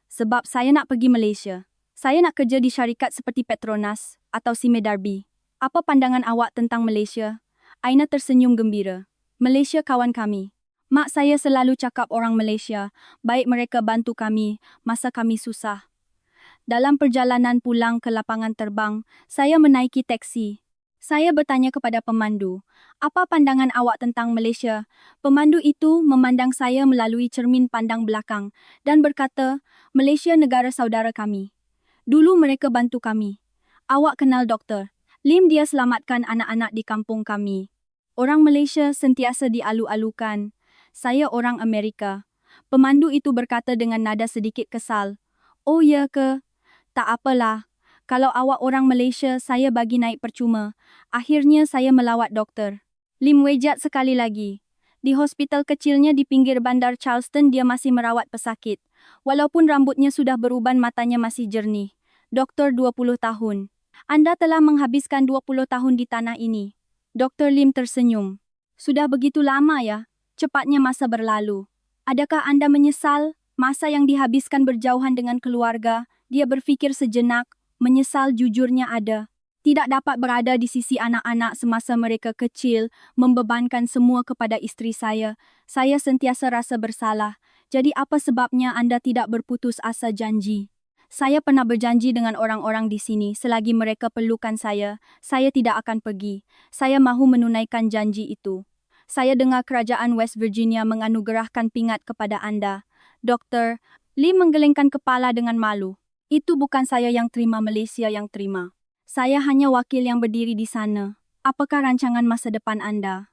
A: Sebab saya nak pergi Malaysia. Saya nak kerja di syarikat seperti Petronas atau Sime Darby. Apa pandangan awak tentang Malaysia? Aina tersenyum gembira. Malaysia kawan kami. Mak saya selalu cakap orang Malaysia, baik mereka bantu kami masa kami susah. Dalam perjalanan pulang ke lapangan terbang, saya menaiki teksi. Saya bertanya kepada pemandu, apa pandangan awak tentang Malaysia? Pemandu itu memandang saya melalui cermin pandang belakang dan berkata, Malaysia negara saudara kami. Dulu mereka bantu kami. Awak kenal Doktor Lim, dia selamatkan anak-anak di kampung kami. Orang Malaysia sentiasa dialu-alukan. Saya orang Amerika. Pemandu itu berkata dengan nada sedikit kesal. Oh ya ke? Tak apalah. Kalau awak orang Malaysia, saya bagi naik percuma. Akhirnya saya melawat doktor. Lim wejat sekali lagi. Di hospital kecilnya di pinggir bandar Charleston dia masih merawat pesakit. Walaupun rambutnya sudah beruban, matanya masih jernih. Doktor 20 tahun. Anda telah menghabiskan 20 tahun di tanah ini. Dr. Lim tersenyum. Sudah begitu lama ya? Cepatnya masa berlalu. Adakah Anda menyesal? Masa yang dihabiskan berjauhan dengan keluarga, dia berfikir sejenak, menyesal jujurnya ada. Tidak dapat berada di sisi anak-anak semasa mereka kecil, membebankan semua kepada istri saya. Saya sentiasa rasa bersalah. Jadi apa sebabnya Anda tidak berputus asa janji? Saya pernah berjanji dengan orang-orang di sini, selagi mereka perlukan saya tidak akan pergi. Saya mahu menunaikan janji itu. Saya dengar kerajaan West Virginia menganugerahkan pingat kepada Anda. Doktor, Lim menggelengkan kepala dengan malu. Itu bukan saya yang terima, Malaysia yang terima. Saya hanya wakil yang berdiri di sana. Apakah rancangan masa depan Anda?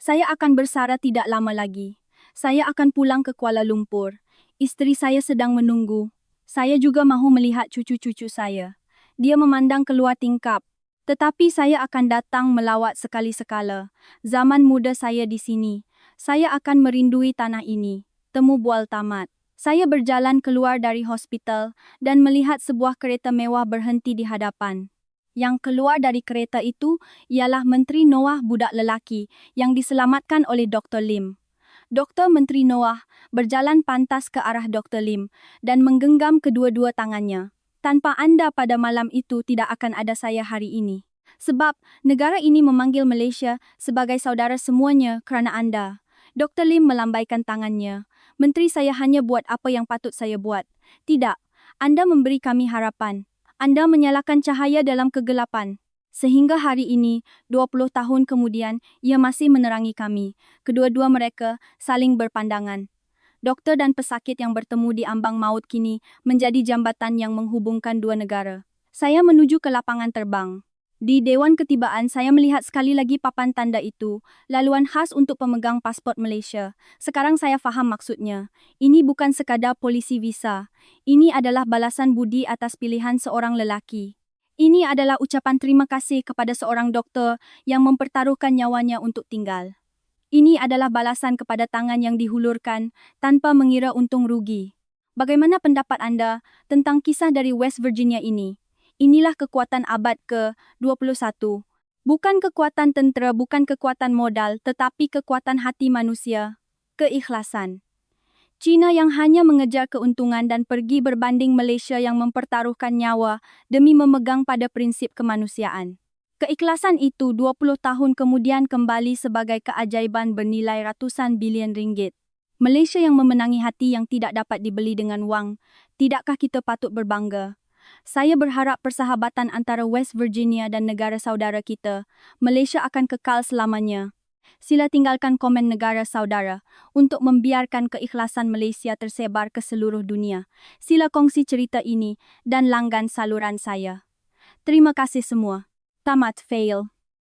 A: Saya akan bersara tidak lama lagi. Saya akan pulang ke Kuala Lumpur. Istri saya sedang menunggu. Saya juga mahu melihat cucu-cucu saya. Dia memandang keluar tingkap. Tetapi saya akan datang melawat sekali-sekala. Zaman muda saya di sini. Saya akan merindui tanah ini. Temu bual tamat. Saya berjalan keluar dari hospital dan melihat sebuah kereta mewah berhenti di hadapan. Yang keluar dari kereta itu ialah Menteri Noah budak lelaki yang diselamatkan oleh Dr. Lim. Dr. Menteri Noah berjalan pantas ke arah Dr. Lim dan menggenggam kedua-dua tangannya. Tanpa Anda pada malam itu tidak akan ada saya hari ini. Sebab negara ini memanggil Malaysia sebagai saudara semuanya kerana Anda. Dr. Lim melambaikan tangannya. Menteri, saya hanya buat apa yang patut saya buat. Tidak, Anda memberi kami harapan. Anda menyalakan cahaya dalam kegelapan. Sehingga hari ini, 20 tahun kemudian, ia masih menerangi kami. Kedua-dua mereka saling berpandangan. Doktor dan pesakit yang bertemu di ambang maut kini menjadi jambatan yang menghubungkan dua negara. Saya menuju ke lapangan terbang. Di Dewan Ketibaan saya melihat sekali lagi papan tanda itu, laluan khas untuk pemegang pasport Malaysia. Sekarang saya faham maksudnya. Ini bukan sekadar polisi visa. Ini adalah balasan budi atas pilihan seorang lelaki. Ini adalah ucapan terima kasih kepada seorang doktor yang mempertaruhkan nyawanya untuk tinggal. Ini adalah balasan kepada tangan yang dihulurkan tanpa mengira untung rugi. Bagaimana pendapat Anda tentang kisah dari West Virginia ini? Inilah kekuatan abad ke-21. Bukan kekuatan tentera, bukan kekuatan modal, tetapi kekuatan hati manusia. Keikhlasan. China yang hanya mengejar keuntungan dan pergi berbanding Malaysia yang mempertaruhkan nyawa demi memegang pada prinsip kemanusiaan. Keikhlasan itu 20 tahun kemudian kembali sebagai keajaiban bernilai ratusan bilion ringgit. Malaysia yang memenangi hati yang tidak dapat dibeli dengan wang. Tidakkah kita patut berbangga? Saya berharap persahabatan antara West Virginia dan negara saudara kita, Malaysia, akan kekal selamanya. Sila tinggalkan komen negara saudara untuk membiarkan keikhlasan Malaysia tersebar ke seluruh dunia. Sila kongsi cerita ini dan langgan saluran saya. Terima kasih semua. Tamat fail.